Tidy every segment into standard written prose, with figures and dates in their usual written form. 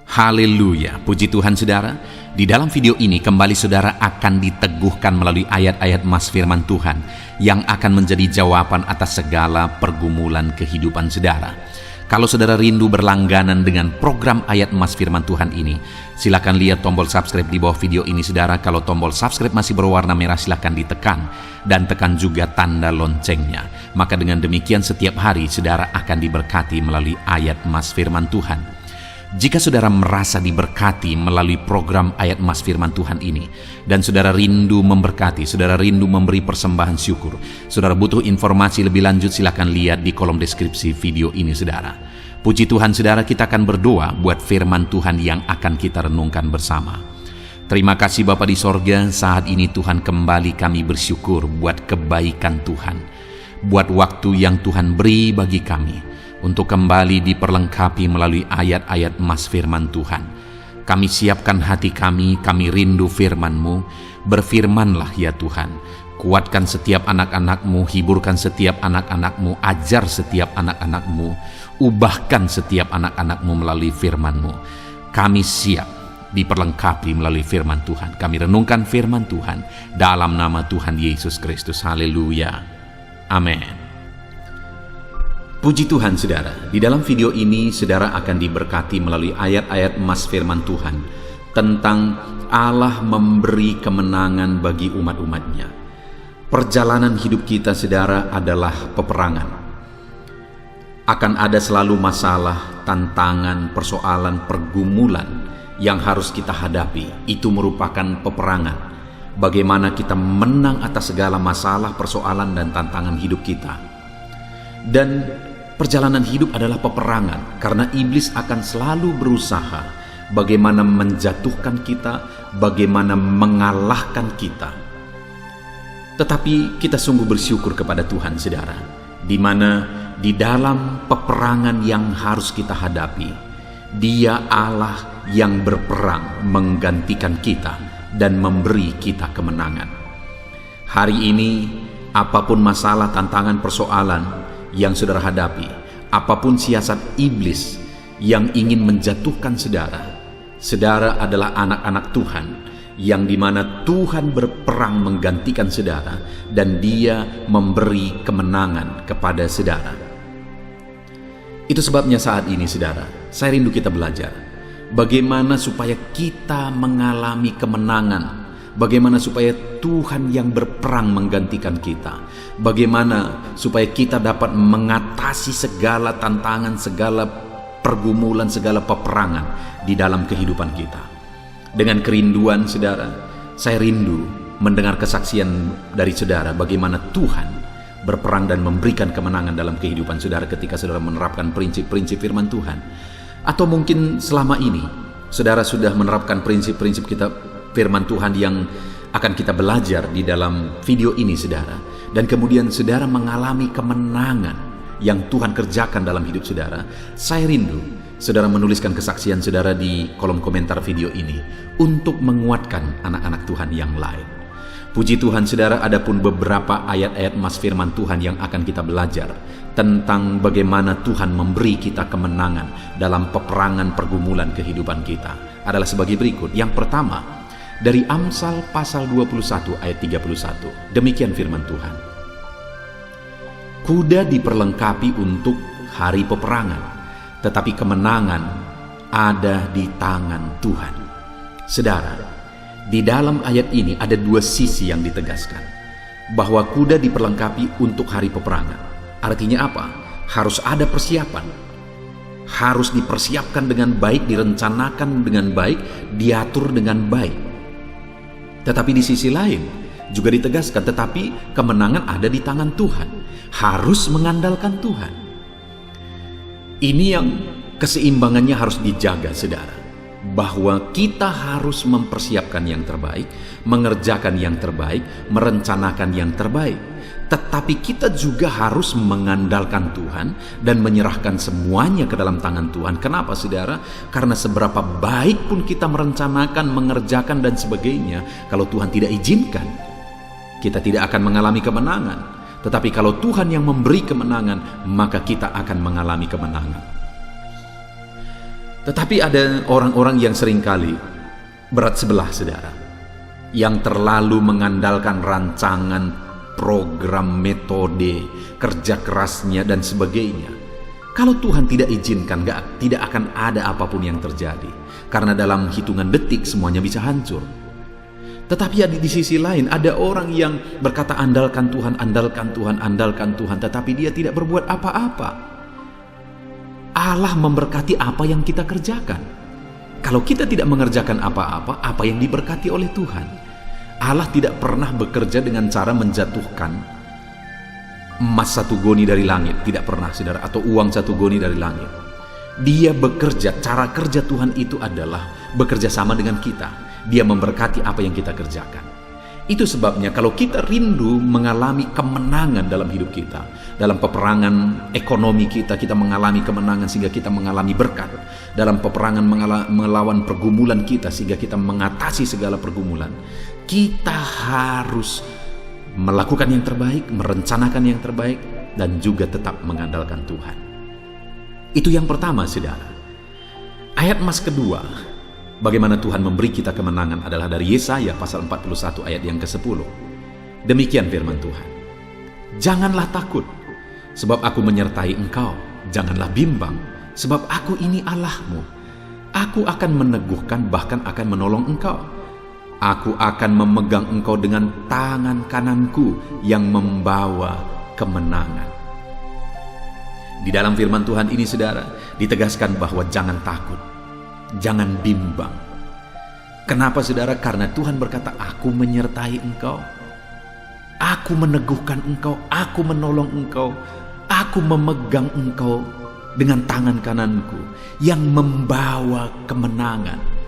Haleluya, puji Tuhan saudara. Di dalam video ini kembali saudara akan diteguhkan melalui ayat-ayat mas firman Tuhan yang akan menjadi jawaban atas segala pergumulan kehidupan saudara. Kalau saudara rindu berlangganan dengan program ayat mas firman Tuhan ini, silakan lihat tombol subscribe di bawah video ini saudara. Kalau tombol subscribe masih berwarna merah, silakan ditekan dan tekan juga tanda loncengnya. Maka dengan demikian setiap hari saudara akan diberkati melalui ayat mas firman Tuhan. Jika saudara merasa diberkati melalui program ayat mas firman Tuhan ini, dan saudara rindu memberkati, saudara rindu memberi persembahan syukur, saudara butuh informasi lebih lanjut, silakan lihat di kolom deskripsi video ini saudara. Puji Tuhan saudara, kita akan berdoa buat firman Tuhan yang akan kita renungkan bersama. Terima kasih Bapa di sorga, saat ini Tuhan kembali kami bersyukur buat kebaikan Tuhan, buat waktu yang Tuhan beri bagi kami untuk kembali diperlengkapi melalui ayat-ayat mas firman Tuhan. Kami siapkan hati kami rindu firman-Mu. Berfirmanlah ya Tuhan, kuatkan setiap anak-anak-Mu, hiburkan setiap anak-anak-Mu, ajar setiap anak-anak-Mu, ubahkan setiap anak-anak-Mu melalui firman-Mu. Kami siap diperlengkapi melalui firman Tuhan. Kami renungkan firman Tuhan dalam nama Tuhan Yesus Kristus. Haleluya, amin. Puji Tuhan saudara, di dalam video ini saudara akan diberkati melalui ayat-ayat mas firman Tuhan tentang Allah memberi kemenangan bagi umat-umatnya. Perjalanan hidup kita saudara adalah peperangan. Akan ada selalu masalah, tantangan, persoalan, pergumulan yang harus kita hadapi. Itu merupakan peperangan. Bagaimana kita menang atas segala masalah, persoalan, dan tantangan hidup kita. Dan perjalanan hidup adalah peperangan, karena iblis akan selalu berusaha bagaimana menjatuhkan kita, bagaimana mengalahkan kita. Tetapi kita sungguh bersyukur kepada Tuhan saudara, di mana di dalam peperangan yang harus kita hadapi, Dia Allah yang berperang menggantikan kita dan memberi kita kemenangan. Hari ini apapun masalah, tantangan, persoalan yang saudara hadapi, apapun siasat iblis yang ingin menjatuhkan saudara, saudara adalah anak-anak Tuhan yang dimana Tuhan berperang menggantikan saudara dan Dia memberi kemenangan kepada saudara. Itu sebabnya saat ini saudara, saya rindu kita belajar bagaimana supaya kita mengalami kemenangan, bagaimana supaya Tuhan yang berperang menggantikan kita, bagaimana supaya kita dapat mengatasi segala tantangan, segala pergumulan, segala peperangan di dalam kehidupan kita. Dengan kerinduan saudara, saya rindu mendengar kesaksian dari saudara bagaimana Tuhan berperang dan memberikan kemenangan dalam kehidupan saudara ketika saudara menerapkan prinsip-prinsip firman Tuhan. Atau mungkin selama ini saudara sudah menerapkan prinsip-prinsip kita firman Tuhan yang akan kita belajar di dalam video ini saudara, dan kemudian saudara mengalami kemenangan yang Tuhan kerjakan dalam hidup saudara. Saya rindu saudara menuliskan kesaksian saudara di kolom komentar video ini untuk menguatkan anak-anak Tuhan yang lain. Puji Tuhan saudara, adapun beberapa ayat-ayat mas firman Tuhan yang akan kita belajar tentang bagaimana Tuhan memberi kita kemenangan dalam peperangan pergumulan kehidupan kita adalah sebagai berikut. Yang pertama, dari Amsal pasal 21 ayat 31. Demikian firman Tuhan. Kuda diperlengkapi untuk hari peperangan, tetapi kemenangan ada di tangan Tuhan. Saudara, di dalam ayat ini ada dua sisi yang ditegaskan. Bahwa kuda diperlengkapi untuk hari peperangan. Artinya apa? Harus ada persiapan. Harus dipersiapkan dengan baik, direncanakan dengan baik, diatur dengan baik. Tetapi di sisi lain juga ditegaskan, tetapi kemenangan ada di tangan Tuhan. Harus mengandalkan Tuhan. Ini yang keseimbangannya harus dijaga saudara. Bahwa kita harus mempersiapkan yang terbaik, mengerjakan yang terbaik, merencanakan yang terbaik. Tetapi kita juga harus mengandalkan Tuhan dan menyerahkan semuanya ke dalam tangan Tuhan. Kenapa saudara? Karena seberapa baik pun kita merencanakan, mengerjakan dan sebagainya, kalau Tuhan tidak izinkan, kita tidak akan mengalami kemenangan. Tetapi kalau Tuhan yang memberi kemenangan, maka kita akan mengalami kemenangan. Tetapi ada orang-orang yang seringkali berat sebelah, saudara, yang terlalu mengandalkan rancangan, program, metode, kerja kerasnya, dan sebagainya. Kalau Tuhan tidak izinkan, tidak akan ada apapun yang terjadi. Karena dalam hitungan detik semuanya bisa hancur. Tetapi di sisi lain ada orang yang berkata andalkan Tuhan, andalkan Tuhan, andalkan Tuhan. Tetapi dia tidak berbuat apa-apa. Allah memberkati apa yang kita kerjakan. Kalau kita tidak mengerjakan apa-apa, apa yang diberkati oleh Tuhan? Allah tidak pernah bekerja dengan cara menjatuhkan emas 1 goni dari langit, tidak pernah, saudara, atau uang 1 goni dari langit. Dia bekerja, cara kerja Tuhan itu adalah bekerja sama dengan kita. Dia memberkati apa yang kita kerjakan. Itu sebabnya kalau kita rindu mengalami kemenangan dalam hidup kita, dalam peperangan ekonomi kita mengalami kemenangan sehingga kita mengalami berkat. Dalam peperangan melawan pergumulan kita sehingga kita mengatasi segala pergumulan, kita harus melakukan yang terbaik, merencanakan yang terbaik, dan juga tetap mengandalkan Tuhan. Itu yang pertama, saudara. Ayat emas kedua, bagaimana Tuhan memberi kita kemenangan adalah dari Yesaya pasal 41 ayat yang ke-10. Demikian firman Tuhan. Janganlah takut, sebab aku menyertai engkau. Janganlah bimbang, sebab aku ini Allahmu. Aku akan meneguhkan, bahkan akan menolong engkau. Aku akan memegang engkau dengan tangan kananku yang membawa kemenangan. Di dalam firman Tuhan ini, saudara, ditegaskan bahwa jangan takut, jangan bimbang. Kenapa, saudara? Karena Tuhan berkata, aku menyertai engkau, aku meneguhkan engkau, aku menolong engkau, aku memegang engkau dengan tangan kananku yang membawa kemenangan.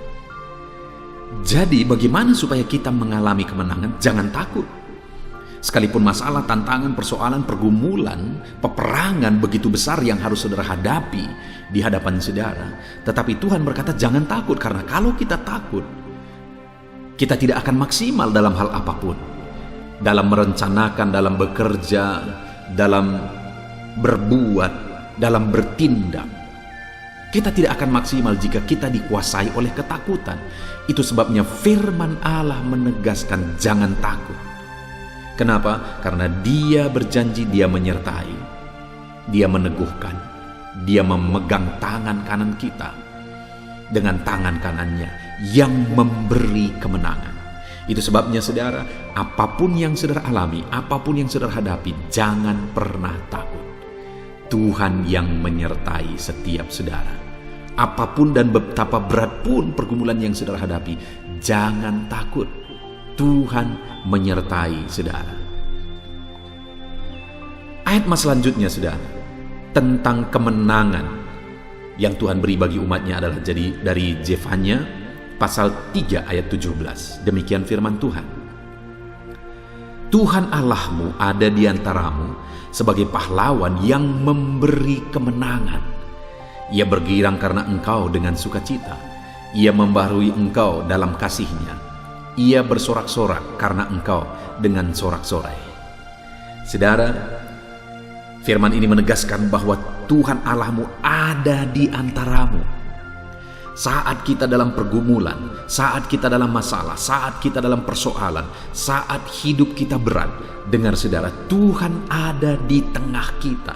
Jadi bagaimana supaya kita mengalami kemenangan? Jangan takut. Sekalipun masalah, tantangan, persoalan, pergumulan, peperangan begitu besar yang harus saudara hadapi di hadapan saudara, tetapi Tuhan berkata jangan takut, karena kalau kita takut, kita tidak akan maksimal dalam hal apapun. Dalam merencanakan, dalam bekerja, dalam berbuat, dalam bertindak. Kita tidak akan maksimal jika kita dikuasai oleh ketakutan. Itu sebabnya firman Allah menegaskan jangan takut. Kenapa? Karena Dia berjanji, Dia menyertai, Dia meneguhkan, Dia memegang tangan kanan kita dengan tangan kanannya yang memberi kemenangan. Itu sebabnya, saudara, apapun yang saudara alami, apapun yang saudara hadapi, jangan pernah takut. Tuhan yang menyertai setiap saudara. Apapun dan betapa berat pun pergumulan yang saudara hadapi, jangan takut. Tuhan menyertai saudara. Ayat mas selanjutnya, saudara, tentang kemenangan yang Tuhan beri bagi umatnya adalah dari Zefanya pasal 3 ayat 17. Demikian firman Tuhan. Tuhan Allahmu ada di antaramu sebagai pahlawan yang memberi kemenangan. Ia bergirang karena engkau dengan sukacita. Ia membaharui engkau dalam kasih-Nya. Ia bersorak-sorak karena engkau dengan sorak-sorai. Saudara, firman ini menegaskan bahwa Tuhan Allahmu ada di antaramu. Saat kita dalam pergumulan, saat kita dalam masalah, saat kita dalam persoalan, saat hidup kita berat, dengar saudara, Tuhan ada di tengah kita.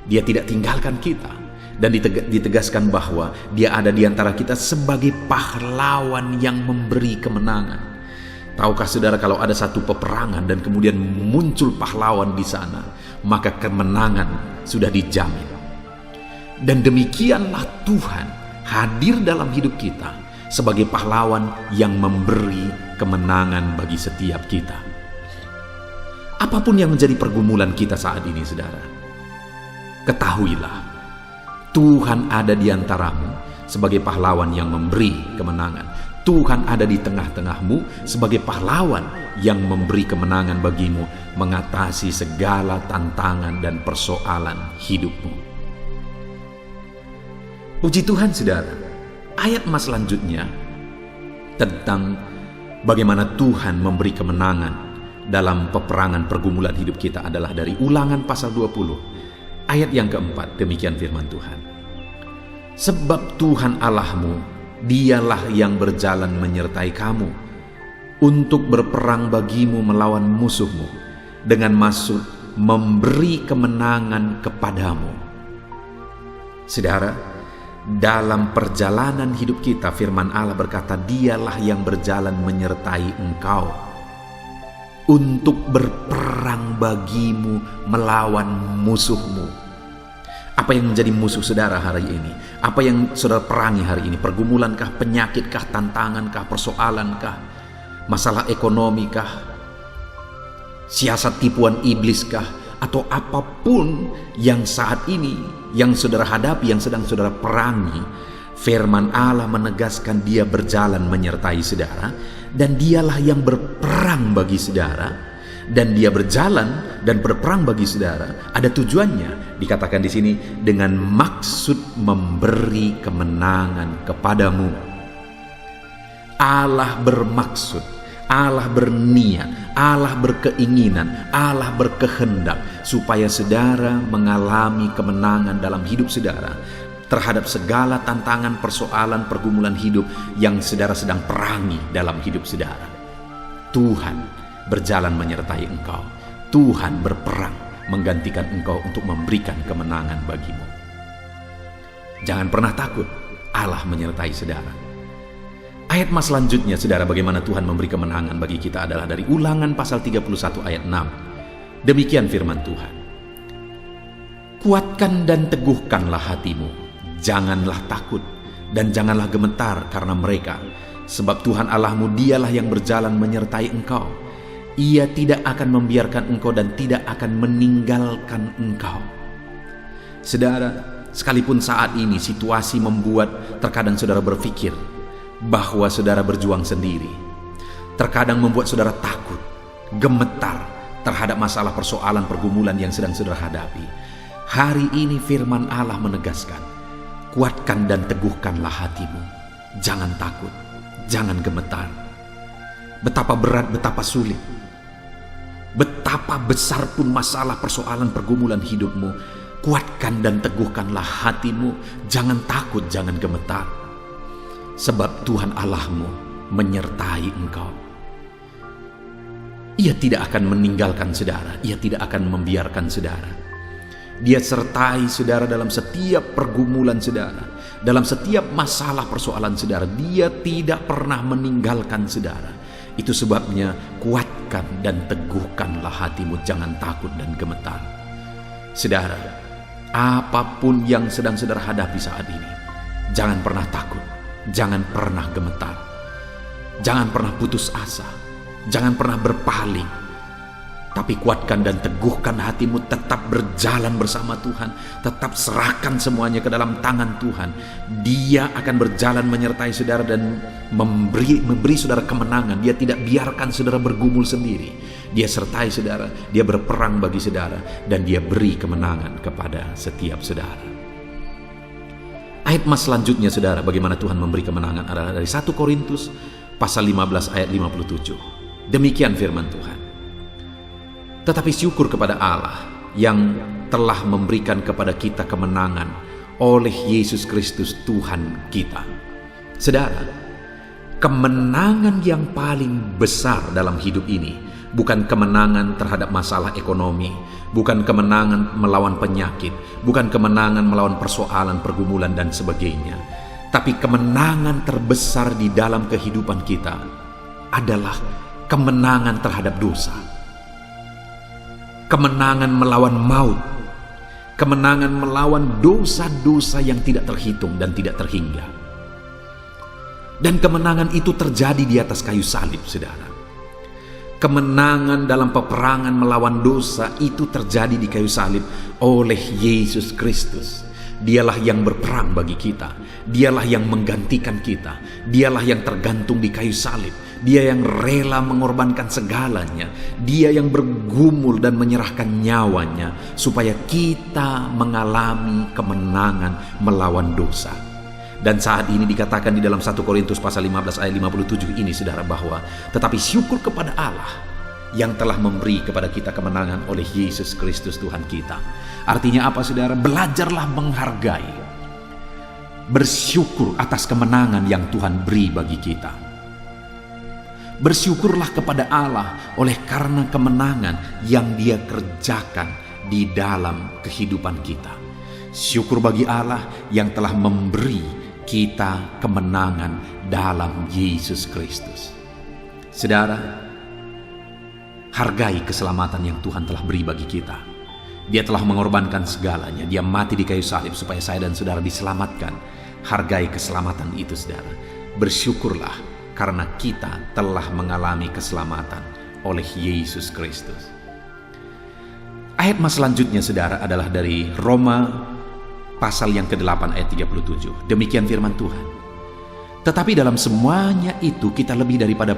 Dia tidak tinggalkan kita. Dan ditegaskan bahwa Dia ada di antara kita sebagai pahlawan yang memberi kemenangan. Tahukah saudara, kalau ada satu peperangan dan kemudian muncul pahlawan di sana, maka kemenangan sudah dijamin. Dan demikianlah Tuhan hadir dalam hidup kita sebagai pahlawan yang memberi kemenangan bagi setiap kita. Apapun yang menjadi pergumulan kita saat ini, saudara, ketahuilah Tuhan ada di antaramu sebagai pahlawan yang memberi kemenangan. Tuhan ada di tengah-tengahmu sebagai pahlawan yang memberi kemenangan bagimu mengatasi segala tantangan dan persoalan hidupmu. Puji Tuhan, saudara. Ayat mas selanjutnya tentang bagaimana Tuhan memberi kemenangan dalam peperangan pergumulan hidup kita adalah dari Ulangan pasal 20 ayat yang keempat. Demikian firman Tuhan. Sebab Tuhan Allahmu, dialah yang berjalan menyertai kamu, untuk berperang bagimu melawan musuhmu, dengan maksud memberi kemenangan kepadamu. Saudara, dalam perjalanan hidup kita, firman Allah berkata, dialah yang berjalan menyertai engkau, untuk berperang bagimu melawan musuhmu. Apa yang menjadi musuh saudara hari ini? Apa yang saudara perangi hari ini? Pergumulankah, penyakitkah, tantangankah, persoalankah, masalah ekonomikah, siasat tipuan ibliskah, atau apapun yang saat ini yang saudara hadapi, yang sedang saudara perangi? Firman Allah menegaskan dia berjalan menyertai saudara, dan dialah yang berperang bagi saudara. Dan dia berjalan dan berperang bagi saudara, ada tujuannya. Dikatakan di sini, dengan maksud memberi kemenangan kepadamu. Allah bermaksud, Allah berniat, Allah berkeinginan, Allah berkehendak supaya saudara mengalami kemenangan dalam hidup saudara terhadap segala tantangan, persoalan, pergumulan hidup yang saudara sedang perangi dalam hidup saudara. Tuhan berjalan menyertai engkau. Tuhan berperang menggantikan engkau untuk memberikan kemenangan bagimu. Jangan pernah takut, Allah menyertai saudara. Ayat mas selanjutnya, saudara, bagaimana Tuhan memberi kemenangan bagi kita adalah dari Ulangan pasal 31 ayat 6. Demikian firman Tuhan. Kuatkan dan teguhkanlah hatimu, janganlah takut dan janganlah gemetar karena mereka, sebab Tuhan Allahmu dialah yang berjalan menyertai engkau. Ia tidak akan membiarkan engkau dan tidak akan meninggalkan engkau. Saudara, sekalipun saat ini situasi membuat terkadang saudara berpikir bahwa saudara berjuang sendiri, terkadang membuat saudara takut, gemetar terhadap masalah, persoalan, pergumulan yang sedang saudara hadapi. Hari ini firman Allah menegaskan, kuatkan dan teguhkanlah hatimu, jangan takut, jangan gemetar. Betapa berat, betapa sulit, betapa besar pun masalah, persoalan, pergumulan hidupmu, kuatkan dan teguhkanlah hatimu, jangan takut, jangan gemetar. Sebab Tuhan Allahmu menyertai engkau. Ia tidak akan meninggalkan saudara, Ia tidak akan membiarkan saudara. Dia sertai saudara dalam setiap pergumulan saudara, dalam setiap masalah, persoalan saudara. Dia tidak pernah meninggalkan saudara. Itu sebabnya kuatkan dan teguhkanlah hatimu, jangan takut dan gemetar. Saudara, apapun yang sedang saudara hadapi saat ini, jangan pernah takut, jangan pernah gemetar, jangan pernah putus asa, jangan pernah berpaling. Tapi kuatkan dan teguhkan hatimu, tetap berjalan bersama Tuhan, tetap serahkan semuanya ke dalam tangan Tuhan. Dia akan berjalan menyertai saudara dan memberi saudara kemenangan. Dia tidak biarkan saudara bergumul sendiri. Dia sertai saudara, dia berperang bagi saudara, dan dia beri kemenangan kepada setiap saudara. Ayat mas selanjutnya, saudara, bagaimana Tuhan memberi kemenangan adalah dari 1 Korintus pasal 15 ayat 57. Demikian firman Tuhan. Tetapi syukur kepada Allah yang telah memberikan kepada kita kemenangan oleh Yesus Kristus Tuhan kita. Saudara, kemenangan yang paling besar dalam hidup ini bukan kemenangan terhadap masalah ekonomi, bukan kemenangan melawan penyakit, bukan kemenangan melawan persoalan, pergumulan dan sebagainya. Tapi kemenangan terbesar di dalam kehidupan kita adalah kemenangan terhadap dosa. Kemenangan melawan maut, kemenangan melawan dosa-dosa yang tidak terhitung dan tidak terhingga. Dan kemenangan itu terjadi di atas kayu salib, saudara. Kemenangan dalam peperangan melawan dosa itu terjadi di kayu salib oleh Yesus Kristus. Dialah yang berperang bagi kita, dialah yang menggantikan kita, dialah yang tergantung di kayu salib. Dia yang rela mengorbankan segalanya. Dia yang bergumul dan menyerahkan nyawanya supaya kita mengalami kemenangan melawan dosa. Dan saat ini dikatakan di dalam 1 Korintus pasal 15 ayat 57 ini, saudara, bahwa tetapi syukur kepada Allah yang telah memberi kepada kita kemenangan oleh Yesus Kristus Tuhan kita. Artinya apa, saudara? Belajarlah menghargai. bersyukur atas kemenangan yang Tuhan beri bagi kita. Bersyukurlah kepada Allah oleh karena kemenangan yang Dia kerjakan di dalam kehidupan kita. Syukur bagi Allah yang telah memberi kita kemenangan dalam Yesus Kristus. Saudara, hargai keselamatan yang Tuhan telah beri bagi kita. Dia telah mengorbankan segalanya. Dia mati di kayu salib supaya saya dan saudara diselamatkan. Hargai keselamatan itu, saudara. Bersyukurlah karena kita telah mengalami keselamatan oleh Yesus Kristus. Ayat mas selanjutnya, saudara, adalah dari Roma pasal yang ke-8 ayat 37. Demikian firman Tuhan. Tetapi dalam semuanya itu kita lebih daripada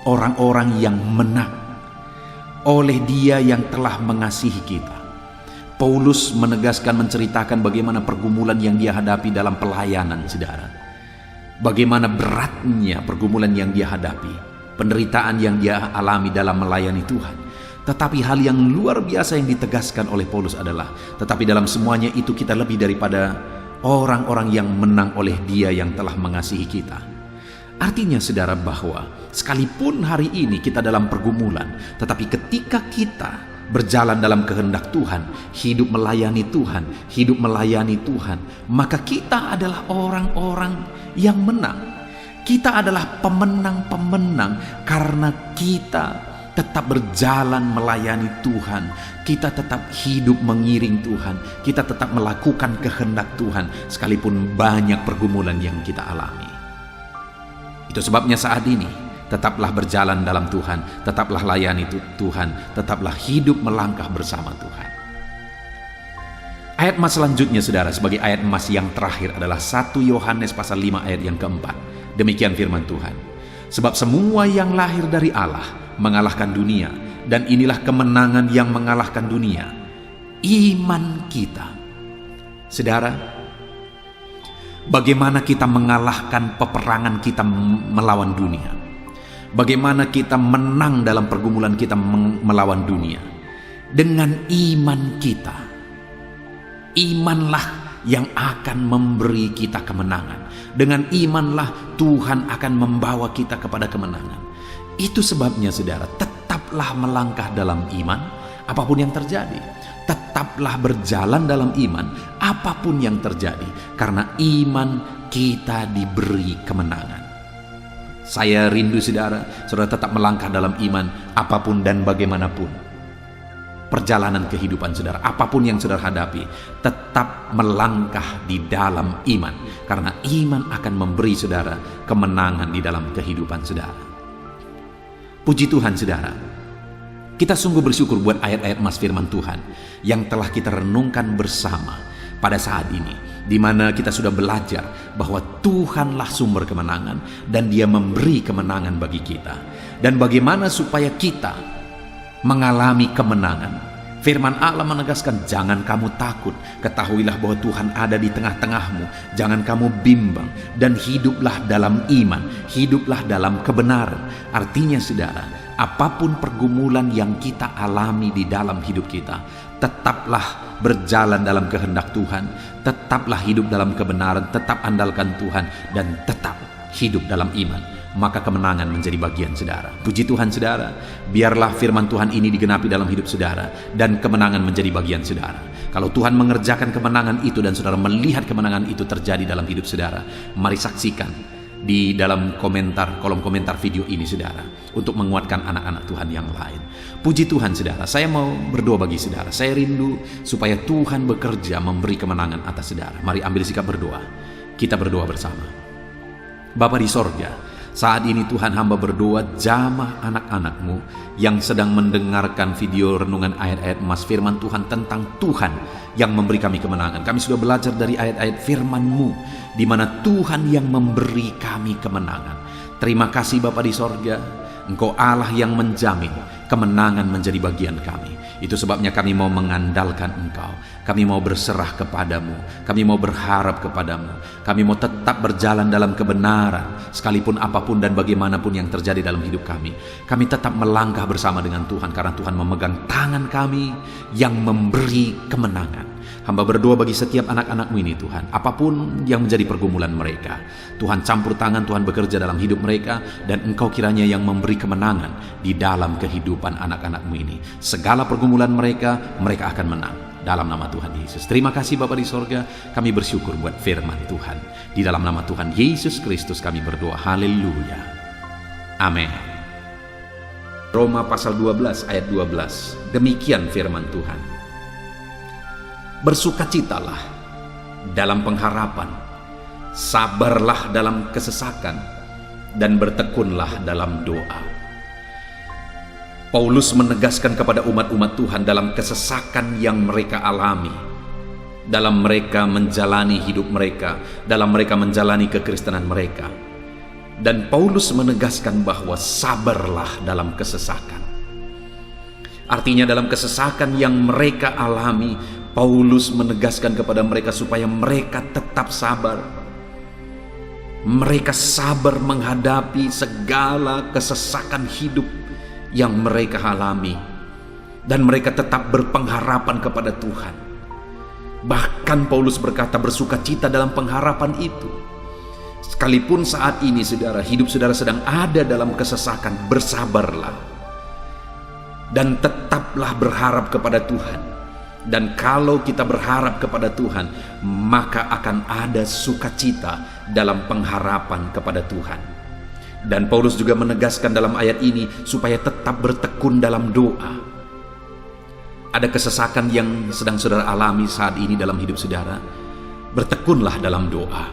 orang-orang yang menang oleh Dia yang telah mengasihi kita. Paulus menegaskan, menceritakan bagaimana pergumulan yang dia hadapi dalam pelayanan, saudara. Bagaimana beratnya pergumulan yang dia hadapi, penderitaan yang dia alami dalam melayani Tuhan. Tetapi hal yang luar biasa yang ditegaskan oleh Paulus adalah, tetapi dalam semuanya itu kita lebih daripada orang-orang yang menang oleh Dia yang telah mengasihi kita. Artinya, saudara, bahwa sekalipun hari ini kita dalam pergumulan, tetapi ketika kita berjalan dalam kehendak Tuhan, hidup melayani Tuhan, maka kita adalah orang-orang yang menang. Kita adalah pemenang-pemenang karena kita tetap berjalan melayani Tuhan, kita tetap hidup mengiring Tuhan, kita tetap melakukan kehendak Tuhan sekalipun banyak pergumulan yang kita alami. Itu sebabnya saat ini tetaplah berjalan dalam Tuhan, tetaplah layani Tuhan, tetaplah hidup melangkah bersama Tuhan. Ayat emas selanjutnya, saudara, sebagai ayat emas yang terakhir adalah 1 Yohanes pasal 5 ayat yang keempat. Demikian firman Tuhan. Sebab semua yang lahir dari Allah mengalahkan dunia, dan inilah kemenangan yang mengalahkan dunia, iman kita. Saudara, bagaimana kita mengalahkan peperangan kita melawan dunia? Bagaimana kita menang dalam pergumulan kita melawan dunia? Dengan iman kita. Imanlah yang akan memberi kita kemenangan. Dengan imanlah Tuhan akan membawa kita kepada kemenangan. Itu sebabnya, saudara, tetaplah melangkah dalam iman apapun yang terjadi. Tetaplah berjalan dalam iman apapun yang terjadi, karena iman kita diberi kemenangan. Saya rindu, saudara tetap melangkah dalam iman apapun dan bagaimanapun perjalanan kehidupan saudara, apapun yang saudara hadapi, tetap melangkah di dalam iman, karena iman akan memberi saudara kemenangan di dalam kehidupan saudara. Puji Tuhan, saudara, kita sungguh bersyukur buat ayat-ayat emas firman Tuhan yang telah kita renungkan bersama pada saat ini, di mana kita sudah belajar bahwa Tuhanlah sumber kemenangan dan Dia memberi kemenangan bagi kita. Dan bagaimana supaya kita mengalami kemenangan? Firman Allah menegaskan, jangan kamu takut, ketahuilah bahwa Tuhan ada di tengah-tengahmu, jangan kamu bimbang, dan hiduplah dalam iman, hiduplah dalam kebenaran. Artinya, saudara, apapun pergumulan yang kita alami di dalam hidup kita, tetaplah berjalan dalam kehendak Tuhan, tetaplah hidup dalam kebenaran, tetap andalkan Tuhan, dan tetap hidup dalam iman. Maka kemenangan menjadi bagian saudara. Puji Tuhan, saudara, biarlah firman Tuhan ini digenapi dalam hidup saudara, dan kemenangan menjadi bagian saudara. Kalau Tuhan mengerjakan kemenangan itu dan saudara melihat kemenangan itu terjadi dalam hidup saudara, mari saksikan di dalam kolom komentar video ini, saudara, untuk menguatkan anak-anak Tuhan yang lain. Puji Tuhan, saudara, saya mau berdoa bagi saudara. Saya rindu supaya Tuhan bekerja memberi kemenangan atas saudara. Mari ambil sikap berdoa. Kita berdoa bersama. Bapa di sorga, saat ini Tuhan, hamba berdoa, jamah anak-anak-Mu yang sedang mendengarkan video renungan ayat-ayat emas firman Tuhan tentang Tuhan yang memberi kami kemenangan. Kami sudah belajar dari ayat-ayat firman-Mu, di mana Tuhan yang memberi kami kemenangan. Terima kasih Bapa di sorga, Engkau Allah yang menjamin kemenangan menjadi bagian kami. Itu sebabnya kami mau mengandalkan Engkau, kami mau berserah kepadamu, kami mau berharap kepadamu, kami mau tetap berjalan dalam kebenaran, sekalipun apapun dan bagaimanapun yang terjadi dalam hidup kami. Kami tetap melangkah bersama dengan Tuhan, karena Tuhan memegang tangan kami yang memberi kemenangan. Hamba berdoa bagi setiap anak-anak-Mu ini Tuhan, apapun yang menjadi pergumulan mereka, Tuhan campur tangan, Tuhan bekerja dalam hidup mereka, dan Engkau kiranya yang memberi kemenangan di dalam kehidupan anak-anak-Mu ini. Segala pergumulan mereka akan menang. Dalam nama Tuhan Yesus. Terima kasih Bapa di sorga, kami bersyukur buat firman Tuhan. Di dalam nama Tuhan Yesus Kristus kami berdoa. Haleluya. Amin. Roma pasal 12 ayat 12. Demikian firman Tuhan. Bersukacitalah dalam pengharapan, sabarlah dalam kesesakan, dan bertekunlah dalam doa. Paulus menegaskan kepada umat-umat Tuhan dalam kesesakan yang mereka alami, dalam mereka menjalani hidup mereka, dalam mereka menjalani kekristenan mereka. Dan Paulus menegaskan bahwa sabarlah dalam kesesakan. Artinya dalam kesesakan yang mereka alami, Paulus menegaskan kepada mereka supaya mereka tetap sabar. Mereka sabar menghadapi segala kesesakan hidup yang mereka alami, dan mereka tetap berpengharapan kepada Tuhan. Bahkan Paulus berkata bersukacita dalam pengharapan itu. Sekalipun saat ini saudara, hidup saudara sedang ada dalam kesesakan, bersabarlah dan tetaplah berharap kepada Tuhan. Dan kalau kita berharap kepada Tuhan, maka akan ada sukacita dalam pengharapan kepada Tuhan. Dan Paulus juga menegaskan dalam ayat ini supaya tetap bertekun dalam doa. Ada kesesakan yang sedang saudara alami saat ini dalam hidup saudara. Bertekunlah dalam doa.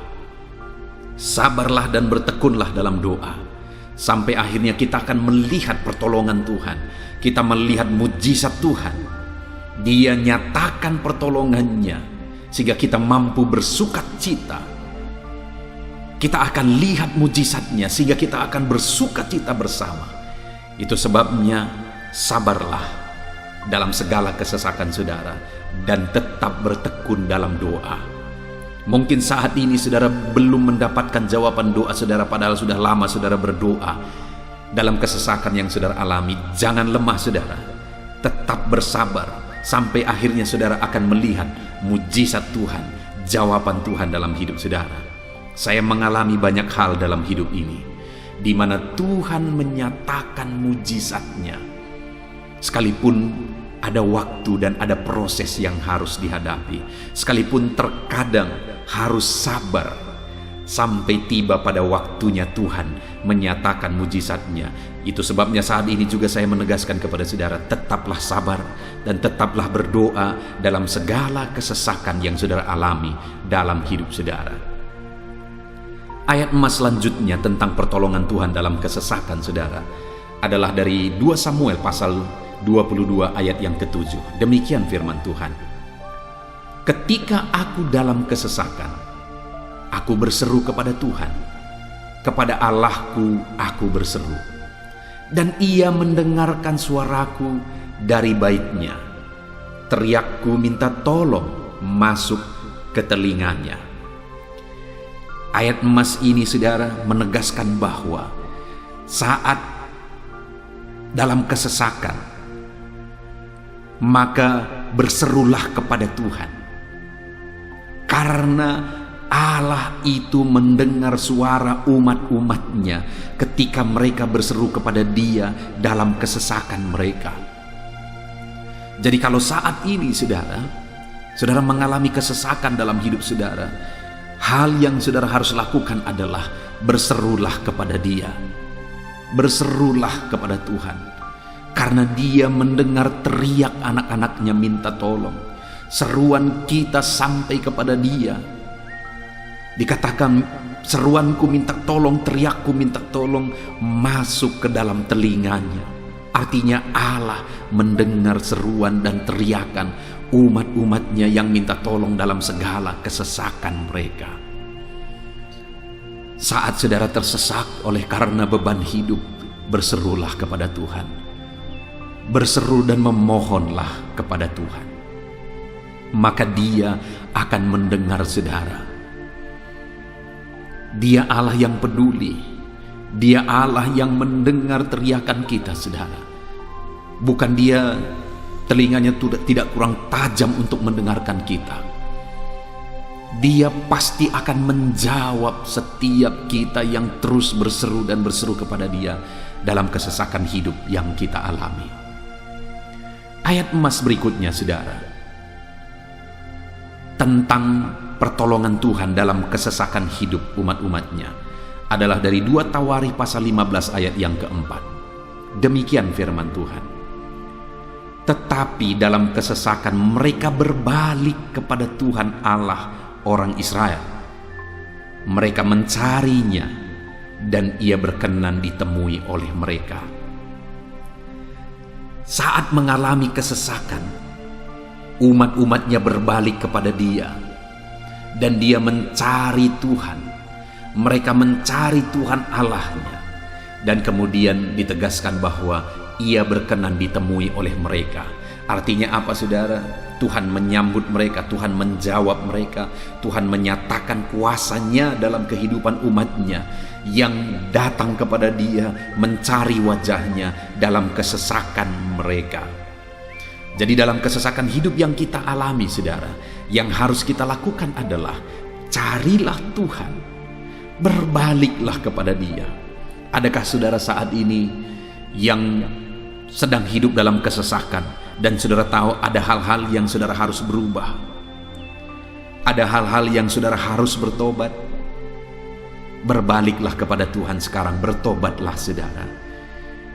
Sabarlah dan bertekunlah dalam doa. Sampai akhirnya kita akan melihat pertolongan Tuhan. Kita melihat mujizat Tuhan. Dia nyatakan pertolongannya sehingga kita mampu bersukacita. Kita akan lihat mujizatnya sehingga kita akan bersukacita bersama. Itu sebabnya sabarlah dalam segala kesesakan saudara dan tetap bertekun dalam doa. Mungkin saat ini saudara belum mendapatkan jawaban doa saudara, padahal sudah lama saudara berdoa dalam kesesakan yang saudara alami. Jangan lemah saudara, tetap bersabar sampai akhirnya saudara akan melihat mujizat Tuhan, jawaban Tuhan dalam hidup saudara. Saya mengalami banyak hal dalam hidup ini, di mana Tuhan menyatakan mujizatnya. Sekalipun ada waktu dan ada proses yang harus dihadapi, sekalipun terkadang harus sabar, sampai tiba pada waktunya Tuhan menyatakan mujizatnya. Itu sebabnya saat ini juga saya menegaskan kepada saudara, tetaplah sabar dan tetaplah berdoa dalam segala kesesakan yang saudara alami dalam hidup saudara. Ayat emas selanjutnya tentang pertolongan Tuhan dalam kesesakan saudara adalah dari 2 Samuel pasal 22 ayat yang ke-7. Demikian firman Tuhan. Ketika aku dalam kesesakan, aku berseru kepada Tuhan. Kepada Allahku aku berseru. Dan Ia mendengarkan suaraku dari baitnya. Teriakku minta tolong masuk ke telinganya. Ayat emas ini saudara menegaskan bahwa saat dalam kesesakan, maka berserulah kepada Tuhan. Karena Allah itu mendengar suara umat-umatnya ketika mereka berseru kepada Dia dalam kesesakan mereka. Jadi kalau saat ini saudara mengalami kesesakan dalam hidup saudara, hal yang saudara harus lakukan adalah berserulah kepada Dia. Berserulah kepada Tuhan. Karena Dia mendengar teriak anak-anaknya minta tolong. Seruan kita sampai kepada Dia. Dikatakan seruanku minta tolong, teriakku minta tolong masuk ke dalam telinganya. Artinya Allah mendengar seruan dan teriakan umat-umatnya yang minta tolong dalam segala kesesakan mereka. Saat saudara tersesak oleh karena beban hidup, berserulah kepada Tuhan. Berseru dan memohonlah kepada Tuhan. Maka Dia akan mendengar saudara. Dia Allah yang peduli. Dia Allah yang mendengar teriakan kita saudara. Bukan Dia telinganya tidak kurang tajam untuk mendengarkan kita. Dia pasti akan menjawab setiap kita yang terus berseru dan berseru kepada Dia dalam kesesakan hidup yang kita alami. Ayat emas berikutnya, saudara, tentang pertolongan Tuhan dalam kesesakan hidup umat-umatnya adalah dari 2 Tawari pasal 15 ayat yang keempat. Demikian firman Tuhan. Tetapi dalam kesesakan mereka berbalik kepada Tuhan Allah orang Israel. Mereka mencarinya dan Ia berkenan ditemui oleh mereka. Saat mengalami kesesakan, umat-umatnya berbalik kepada Dia dan Dia mencari Tuhan. Mereka mencari Tuhan Allahnya, dan kemudian ditegaskan bahwa Ia berkenan ditemui oleh mereka. Artinya apa, saudara? Tuhan menyambut mereka, Tuhan menjawab mereka, Tuhan menyatakan kuasa-Nya dalam kehidupan umat-Nya yang datang kepada Dia, mencari wajah-Nya dalam kesesakan mereka. Jadi dalam kesesakan hidup yang kita alami, saudara, yang harus kita lakukan adalah carilah Tuhan, berbaliklah kepada Dia. Adakah saudara saat ini yang sedang hidup dalam kesesakan dan saudara tahu ada hal-hal yang saudara harus berubah, ada hal-hal yang saudara harus bertobat? Berbaliklah kepada Tuhan sekarang, bertobatlah saudara,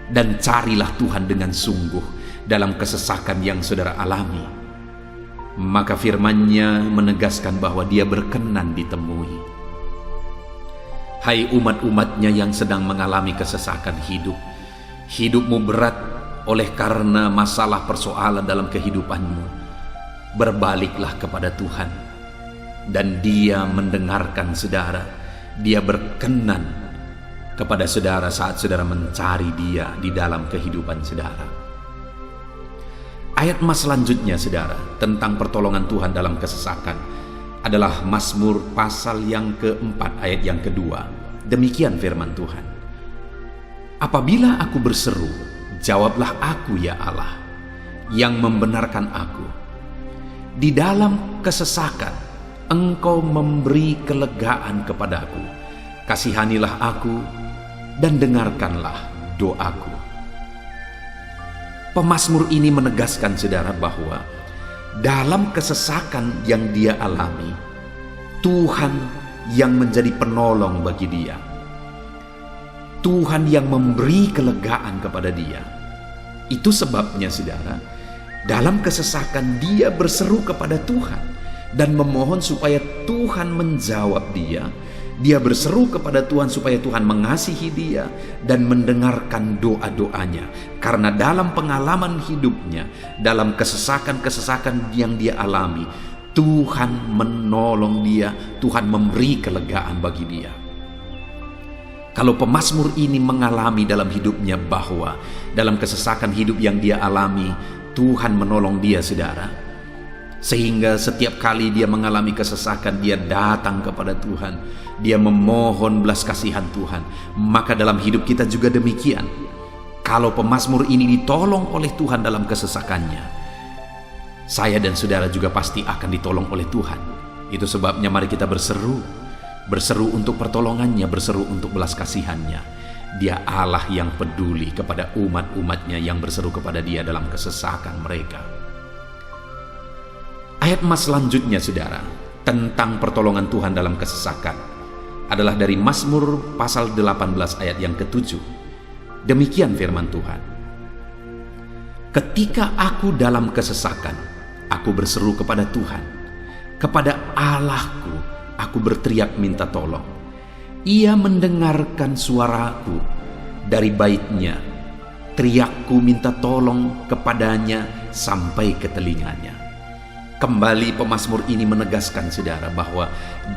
dan carilah Tuhan dengan sungguh dalam kesesakan yang saudara alami. Maka firman-Nya menegaskan bahwa Dia berkenan ditemui. Hai umat-umat-Nya yang sedang mengalami kesesakan hidup, hidupmu berat oleh karena masalah persoalan dalam kehidupanmu, berbaliklah kepada Tuhan dan Dia mendengarkan saudara. Dia berkenan kepada saudara saat saudara mencari Dia di dalam kehidupan saudara. Ayat emas selanjutnya, saudara, tentang pertolongan Tuhan dalam kesesakan adalah Mazmur pasal yang keempat ayat yang kedua. Demikian firman Tuhan. Apabila aku berseru, jawablah aku ya Allah, yang membenarkan aku. Di dalam kesesakan, Engkau memberi kelegaan kepadaku. Kasihanilah aku dan dengarkanlah doaku. Pemazmur ini menegaskan saudara bahwa dalam kesesakan yang dia alami, Tuhan yang menjadi penolong bagi dia. Tuhan yang memberi kelegaan kepada dia. Itu sebabnya saudara, dalam kesesakan dia berseru kepada Tuhan dan memohon supaya Tuhan menjawab dia. Dia berseru kepada Tuhan supaya Tuhan mengasihi dia dan mendengarkan doa-doanya. Karena dalam pengalaman hidupnya, dalam kesesakan-kesesakan yang dia alami, Tuhan menolong dia, Tuhan memberi kelegaan bagi dia. Kalau pemazmur ini mengalami dalam hidupnya bahwa dalam kesesakan hidup yang dia alami, Tuhan menolong dia saudara, sehingga setiap kali dia mengalami kesesakan, dia datang kepada Tuhan, dia memohon belas kasihan Tuhan. Maka dalam hidup kita juga demikian. Kalau pemazmur ini ditolong oleh Tuhan dalam kesesakannya, saya dan saudara juga pasti akan ditolong oleh Tuhan. Itu sebabnya mari kita berseru untuk pertolongannya, berseru untuk belas kasihannya. Dia Allah yang peduli kepada umat-umatnya yang berseru kepada dia dalam kesesakan mereka. Ayat emas selanjutnya saudara, tentang pertolongan Tuhan dalam kesesakan adalah dari Mazmur pasal 18 ayat yang ke-7. Demikian firman Tuhan. Ketika aku dalam kesesakan, aku berseru kepada Tuhan, kepada Allahku aku berteriak minta tolong. Ia mendengarkan suaraku dari bait-Nya. Teriakku minta tolong kepadanya sampai ke telinganya. Kembali pemazmur ini menegaskan saudara bahwa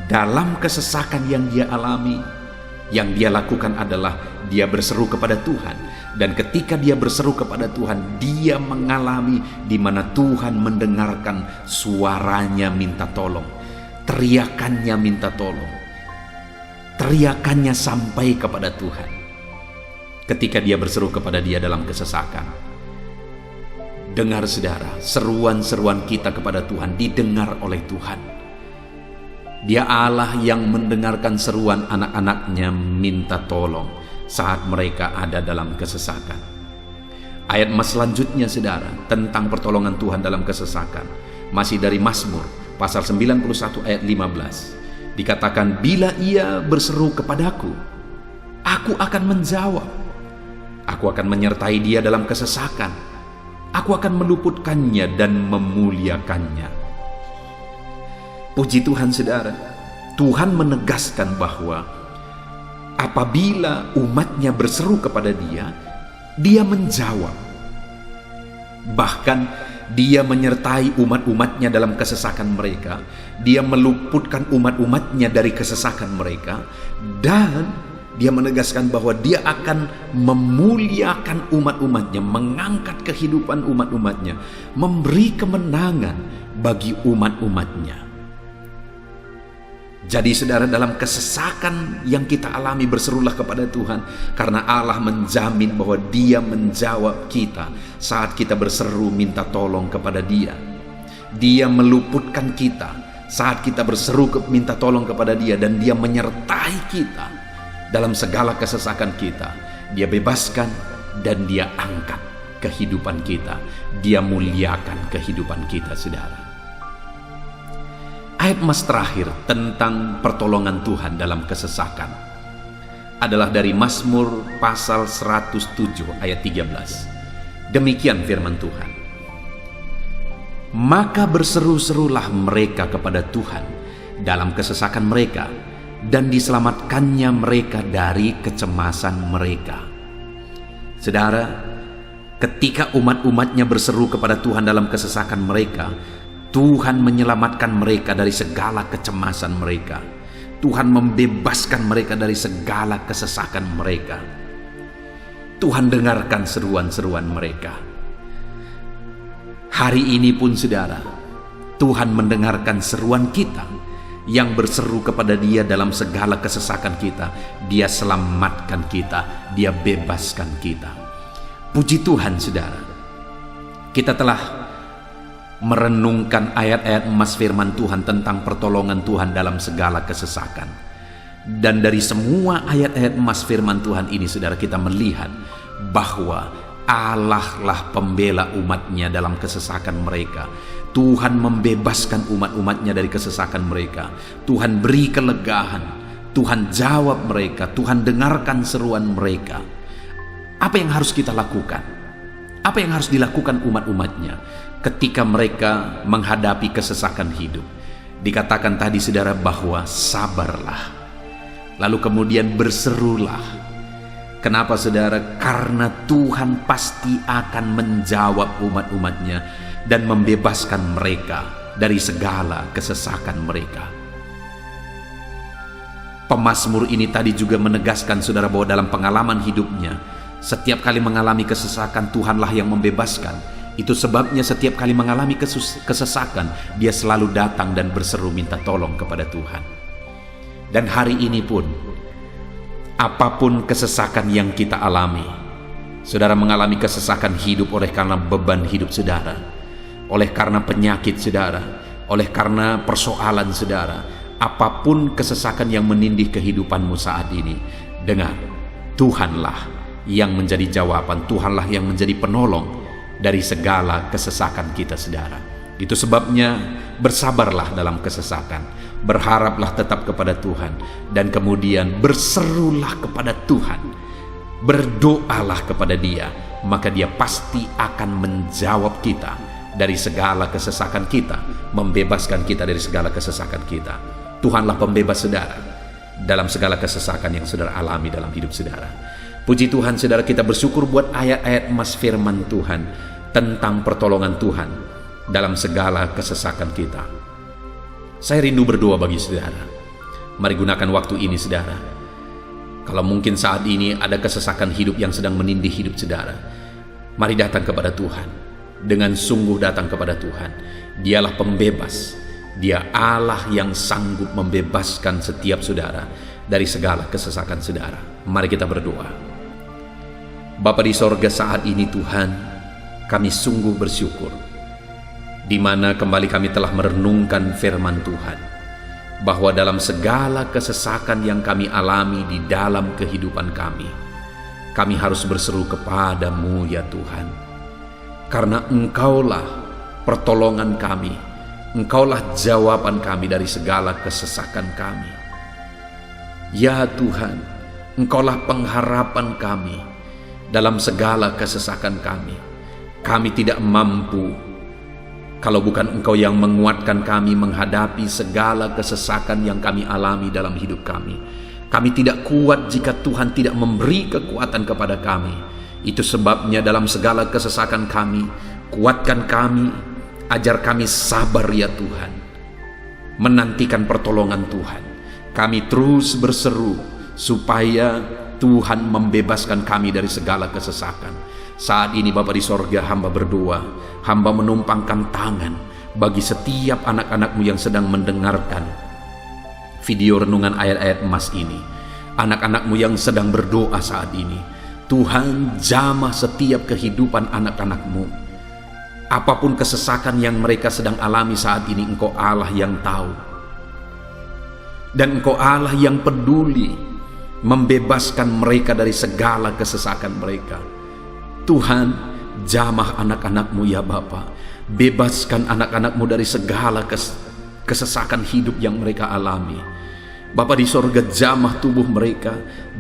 dalam kesesakan yang dia alami, yang dia lakukan adalah dia berseru kepada Tuhan. Dan ketika dia berseru kepada Tuhan, dia mengalami di mana Tuhan mendengarkan suaranya minta tolong. Teriakannya minta tolong, teriakannya sampai kepada Tuhan ketika dia berseru kepada dia dalam kesesakan. Dengar saudara, seruan-seruan kita kepada Tuhan didengar oleh Tuhan. Dia Allah yang mendengarkan seruan anak-anaknya minta tolong saat mereka ada dalam kesesakan. Ayat selanjutnya saudara, tentang pertolongan Tuhan dalam kesesakan, masih dari Mazmur pasal 91 ayat 15. Dikatakan, bila ia berseru kepadaku, aku akan menjawab. Aku akan menyertai dia dalam kesesakan. Aku akan meluputkannya dan memuliakannya. Puji Tuhan saudara, Tuhan menegaskan bahwa apabila umatnya berseru kepada dia, dia menjawab. Bahkan dia menyertai umat-umatnya dalam kesesakan mereka. Dia meluputkan umat-umatnya dari kesesakan mereka. Dan dia menegaskan bahwa dia akan memuliakan umat-umatnya, mengangkat kehidupan umat-umatnya, memberi kemenangan bagi umat-umatnya. Jadi saudara, dalam kesesakan yang kita alami, berserulah kepada Tuhan, karena Allah menjamin bahwa dia menjawab kita saat kita berseru minta tolong kepada dia. Dia meluputkan kita saat kita berseru minta tolong kepada dia, dan dia menyertai kita dalam segala kesesakan kita. Dia bebaskan dan dia angkat kehidupan kita. Dia muliakan kehidupan kita saudara. Ayat terakhir tentang pertolongan Tuhan dalam kesesakan adalah dari Mazmur pasal 107 ayat 13. Demikian firman Tuhan. Maka berseru-serulah mereka kepada Tuhan dalam kesesakan mereka, dan diselamatkannya mereka dari kecemasan mereka. Saudara, ketika umat-umatnya berseru kepada Tuhan dalam kesesakan mereka, Tuhan menyelamatkan mereka dari segala kecemasan mereka. Tuhan membebaskan mereka dari segala kesesakan mereka. Tuhan dengarkan seruan-seruan mereka. Hari ini pun saudara, Tuhan mendengarkan seruan kita yang berseru kepada dia dalam segala kesesakan kita. Dia selamatkan kita, dia bebaskan kita. Puji Tuhan saudara, kita telah merenungkan ayat-ayat emas firman Tuhan tentang pertolongan Tuhan dalam segala kesesakan. Dan dari semua ayat-ayat emas firman Tuhan ini saudara, kita melihat bahwa Allah lah pembela umatnya dalam kesesakan mereka. Tuhan membebaskan umat-umatnya dari kesesakan mereka. Tuhan beri kelegaan, Tuhan jawab mereka, Tuhan dengarkan seruan mereka. Apa yang harus kita lakukan? Apa yang harus dilakukan umat-umatnya ketika mereka menghadapi kesesakan hidup? Dikatakan tadi saudara bahwa sabarlah, lalu kemudian berserulah. Kenapa saudara? Karena Tuhan pasti akan menjawab umat-umatnya dan membebaskan mereka dari segala kesesakan mereka. Pemazmur ini tadi juga menegaskan saudara bahwa dalam pengalaman hidupnya, setiap kali mengalami kesesakan, Tuhanlah yang membebaskan. Itu sebabnya setiap kali mengalami kesesakan, dia selalu datang dan berseru minta tolong kepada Tuhan. Dan hari ini pun, apapun kesesakan yang kita alami, saudara mengalami kesesakan hidup oleh karena beban hidup saudara, oleh karena penyakit saudara, oleh karena persoalan saudara, apapun kesesakan yang menindih kehidupanmu saat ini, dengar, Tuhanlah yang menjadi jawaban, Tuhanlah yang menjadi penolong dari segala kesesakan kita saudara. Itu sebabnya bersabarlah dalam kesesakan, berharaplah tetap kepada Tuhan, dan kemudian berserulah kepada Tuhan, berdoalah kepada dia, maka dia pasti akan menjawab kita dari segala kesesakan kita, membebaskan kita dari segala kesesakan kita. Tuhanlah pembebas saudara dalam segala kesesakan yang saudara alami dalam hidup saudara. Puji Tuhan saudara, kita bersyukur buat ayat-ayat emas firman Tuhan tentang pertolongan Tuhan dalam segala kesesakan kita. Saya rindu berdoa bagi saudara. Mari gunakan waktu ini saudara. Kalau mungkin saat ini ada kesesakan hidup yang sedang menindih hidup saudara, mari datang kepada Tuhan. Dengan sungguh datang kepada Tuhan. Dialah pembebas. Dia Allah yang sanggup membebaskan setiap saudara dari segala kesesakan saudara. Mari kita berdoa. Bapa di sorga, saat ini Tuhan, kami sungguh bersyukur, di mana kembali kami telah merenungkan firman Tuhan, bahwa dalam segala kesesakan yang kami alami di dalam kehidupan kami harus berseru kepadamu ya Tuhan, karena Engkaulah pertolongan kami, Engkaulah jawaban kami dari segala kesesakan kami. Ya Tuhan, Engkaulah pengharapan kami dalam segala kesesakan kami. Kami tidak mampu kalau bukan Engkau yang menguatkan kami menghadapi segala kesesakan yang kami alami dalam hidup kami. Kami tidak kuat jika Tuhan tidak memberi kekuatan kepada kami. Itu sebabnya dalam segala kesesakan kami, kuatkan kami, ajar kami sabar ya Tuhan, menantikan pertolongan Tuhan. Kami terus berseru supaya Tuhan membebaskan kami dari segala kesesakan. Saat ini Bapa di sorga, hamba berdoa, hamba menumpangkan tangan bagi setiap anak-anak-Mu yang sedang mendengarkan video renungan ayat-ayat emas ini. Anak-anak-Mu yang sedang berdoa saat ini, Tuhan jamah setiap kehidupan anak-anak-Mu. Apapun kesesakan yang mereka sedang alami saat ini, Engkau Allah yang tahu. Dan Engkau Allah yang peduli membebaskan mereka dari segala kesesakan mereka. Tuhan, jamah anak-anak-Mu ya Bapa. Bebaskan anak-anak-Mu dari segala kesesakan hidup yang mereka alami. Bapa di sorga, jamah tubuh mereka,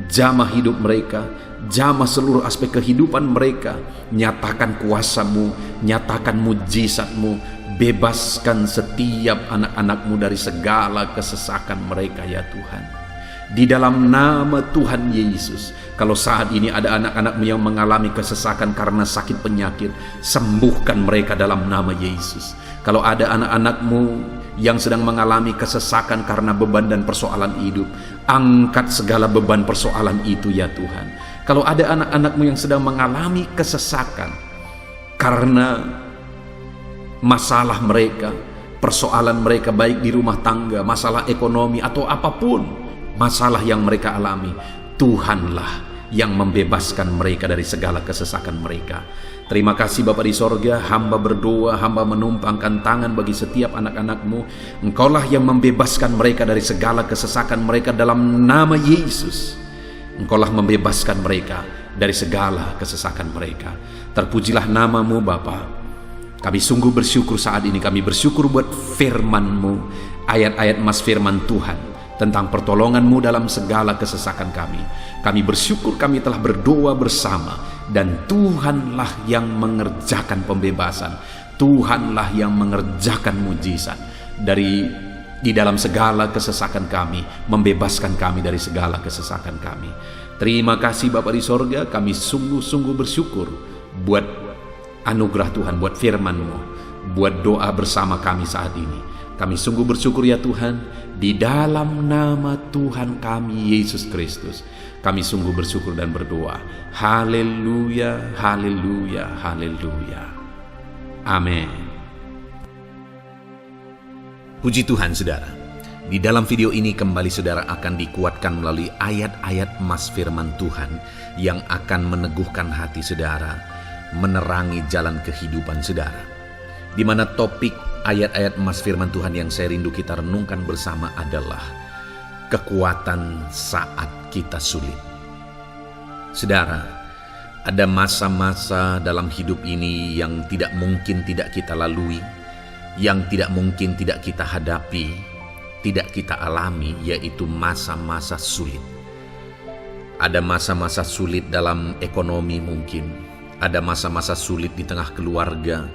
jamah hidup mereka, jamah seluruh aspek kehidupan mereka. Nyatakan kuasa-Mu, nyatakan mujizat-Mu. Bebaskan setiap anak-anak-Mu dari segala kesesakan mereka ya Tuhan. Di dalam nama Tuhan Yesus, kalau saat ini ada anak-anak-Mu yang mengalami kesesakan karena sakit penyakit, sembuhkan mereka dalam nama Yesus. Kalau ada anak-anak-Mu yang sedang mengalami kesesakan karena beban dan persoalan hidup, angkat segala beban persoalan itu ya Tuhan. Kalau ada anak-anak-Mu yang sedang mengalami kesesakan karena masalah mereka, persoalan mereka baik di rumah tangga, masalah ekonomi atau apapun masalah yang mereka alami, Tuhanlah yang membebaskan mereka dari segala kesesakan mereka. Terima kasih Bapa di sorga, hamba berdoa, hamba menumpangkan tangan bagi setiap anak-anak-Mu. Engkaulah yang membebaskan mereka dari segala kesesakan mereka dalam nama Yesus. Engkaulah membebaskan mereka dari segala kesesakan mereka. Terpujilah nama-Mu Bapa. Kami sungguh bersyukur saat ini, kami bersyukur buat firman-Mu, ayat-ayat emas firman Tuhan tentang pertolongan-Mu dalam segala kesesakan kami. Kami bersyukur kami telah berdoa bersama, dan Tuhanlah yang mengerjakan pembebasan, Tuhanlah yang mengerjakan mujizat di dalam segala kesesakan kami, membebaskan kami dari segala kesesakan kami. Terima kasih Bapa di sorga, kami sungguh-sungguh bersyukur buat anugerah Tuhan, buat firman-Mu, buat doa bersama kami saat ini. Kami sungguh bersyukur ya Tuhan, di dalam nama Tuhan kami Yesus Kristus, kami sungguh bersyukur dan berdoa. Haleluya, haleluya, haleluya. Amin. Puji Tuhan saudara, di dalam video ini kembali saudara akan dikuatkan melalui ayat-ayat emas firman Tuhan yang akan meneguhkan hati saudara, menerangi jalan kehidupan saudara. Di mana topik ayat-ayat emas firman Tuhan yang saya rindu kita renungkan bersama adalah kekuatan saat kita sulit. Saudara, ada masa-masa dalam hidup ini yang tidak mungkin tidak kita lalui, yang tidak mungkin tidak kita hadapi, tidak kita alami, yaitu masa-masa sulit. Ada masa-masa sulit dalam ekonomi mungkin, ada masa-masa sulit di tengah keluarga,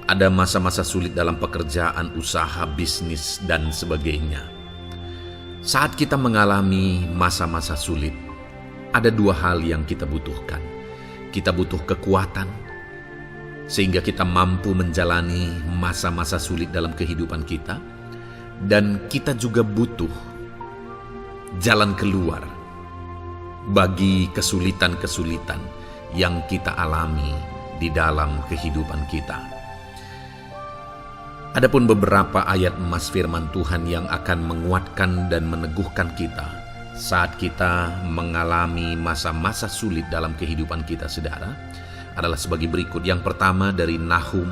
ada masa-masa sulit dalam pekerjaan, usaha, bisnis, dan sebagainya. Saat kita mengalami masa-masa sulit, ada dua hal yang kita butuhkan. Kita butuh kekuatan, sehingga kita mampu menjalani masa-masa sulit dalam kehidupan kita. Dan kita juga butuh jalan keluar bagi kesulitan-kesulitan yang kita alami di dalam kehidupan kita. Adapun beberapa ayat emas firman Tuhan yang akan menguatkan dan meneguhkan kita saat kita mengalami masa-masa sulit dalam kehidupan kita saudara, adalah sebagai berikut. Yang pertama dari Nahum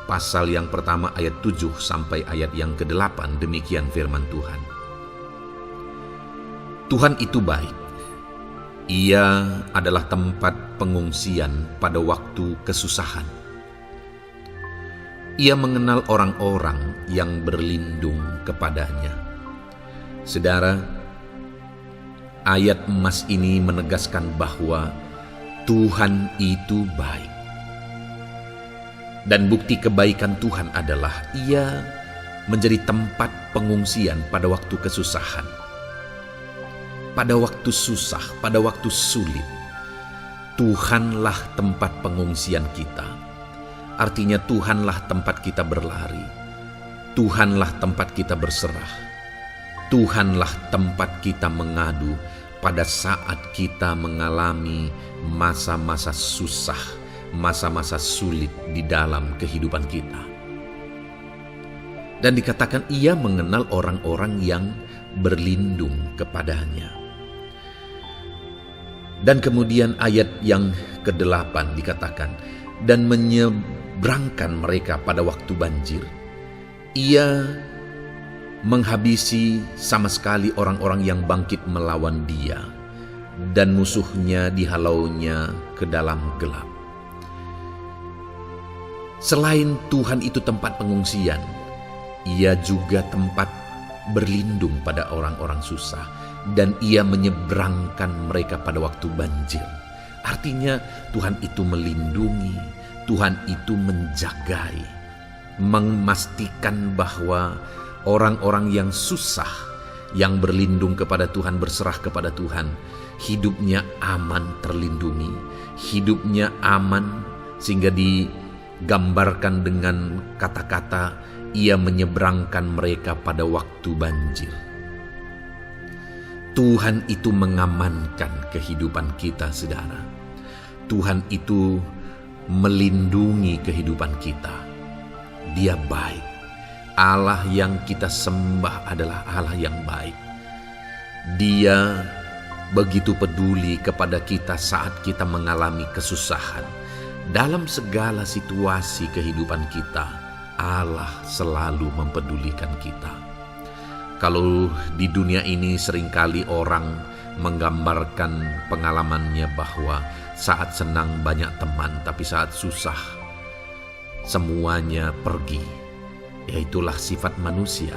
pasal yang pertama ayat 7 sampai ayat yang ke-8. Demikian firman Tuhan. Tuhan itu baik. Ia adalah tempat pengungsian pada waktu kesusahan. Ia mengenal orang-orang yang berlindung kepadanya. Saudara, ayat emas ini menegaskan bahwa Tuhan itu baik. Dan bukti kebaikan Tuhan adalah Ia menjadi tempat pengungsian pada waktu kesusahan. Pada waktu susah, pada waktu sulit, Tuhanlah tempat pengungsian kita. Artinya Tuhanlah tempat kita berlari. Tuhanlah tempat kita berserah. Tuhanlah tempat kita mengadu pada saat kita mengalami masa-masa susah, masa-masa sulit di dalam kehidupan kita. Dan dikatakan Ia mengenal orang-orang yang berlindung kepadanya. Dan kemudian ayat yang ke-8 dikatakan, dan menyeberangkan mereka pada waktu banjir. Ia menghabisi sama sekali orang-orang yang bangkit melawan Dia, dan musuhnya dihalaunya ke dalam gelap. Selain Tuhan itu tempat pengungsian, Ia juga tempat berlindung pada orang-orang susah, dan Ia menyeberangkan mereka pada waktu banjir. Artinya Tuhan itu melindungi, Tuhan itu menjagai, memastikan bahwa orang-orang yang susah, yang berlindung kepada Tuhan, berserah kepada Tuhan, hidupnya aman, terlindungi, hidupnya aman, sehingga digambarkan dengan kata-kata Ia menyeberangkan mereka pada waktu banjir. Tuhan itu mengamankan kehidupan kita, saudara. Tuhan itu melindungi kehidupan kita. Dia baik. Allah yang kita sembah adalah Allah yang baik. Dia begitu peduli kepada kita saat kita mengalami kesusahan. Dalam segala situasi kehidupan kita, Allah selalu mempedulikan kita. Kalau di dunia ini seringkali orang menggambarkan pengalamannya bahwa saat senang banyak teman, tapi saat susah semuanya pergi. Ya, itulah sifat manusia.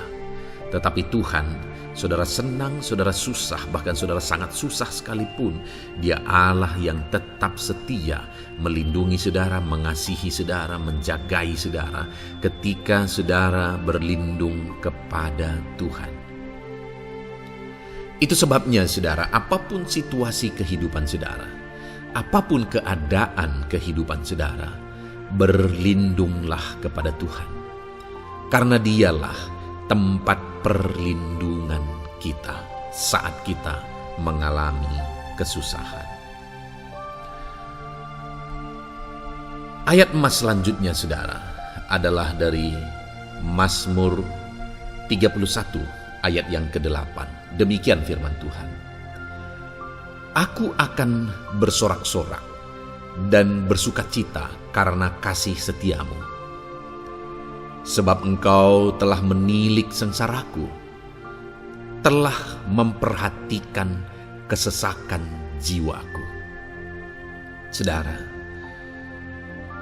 Tetapi Tuhan, saudara senang, saudara susah, bahkan saudara sangat susah sekalipun, Dia Allah yang tetap setia melindungi saudara, mengasihi saudara, menjagai saudara ketika saudara berlindung kepada Tuhan. Itu sebabnya saudara, apapun situasi kehidupan saudara, apapun keadaan kehidupan saudara, berlindunglah kepada Tuhan. Karena Dialah tempat perlindungan kita saat kita mengalami kesusahan. Ayat emas selanjutnya saudara adalah dari Mazmur 31 ayat yang ke-8. Demikian firman Tuhan. Aku akan bersorak-sorak dan bersukacita karena kasih setiamu. Sebab engkau telah menilik sengsaraku, telah memperhatikan kesesakan jiwaku. Saudara,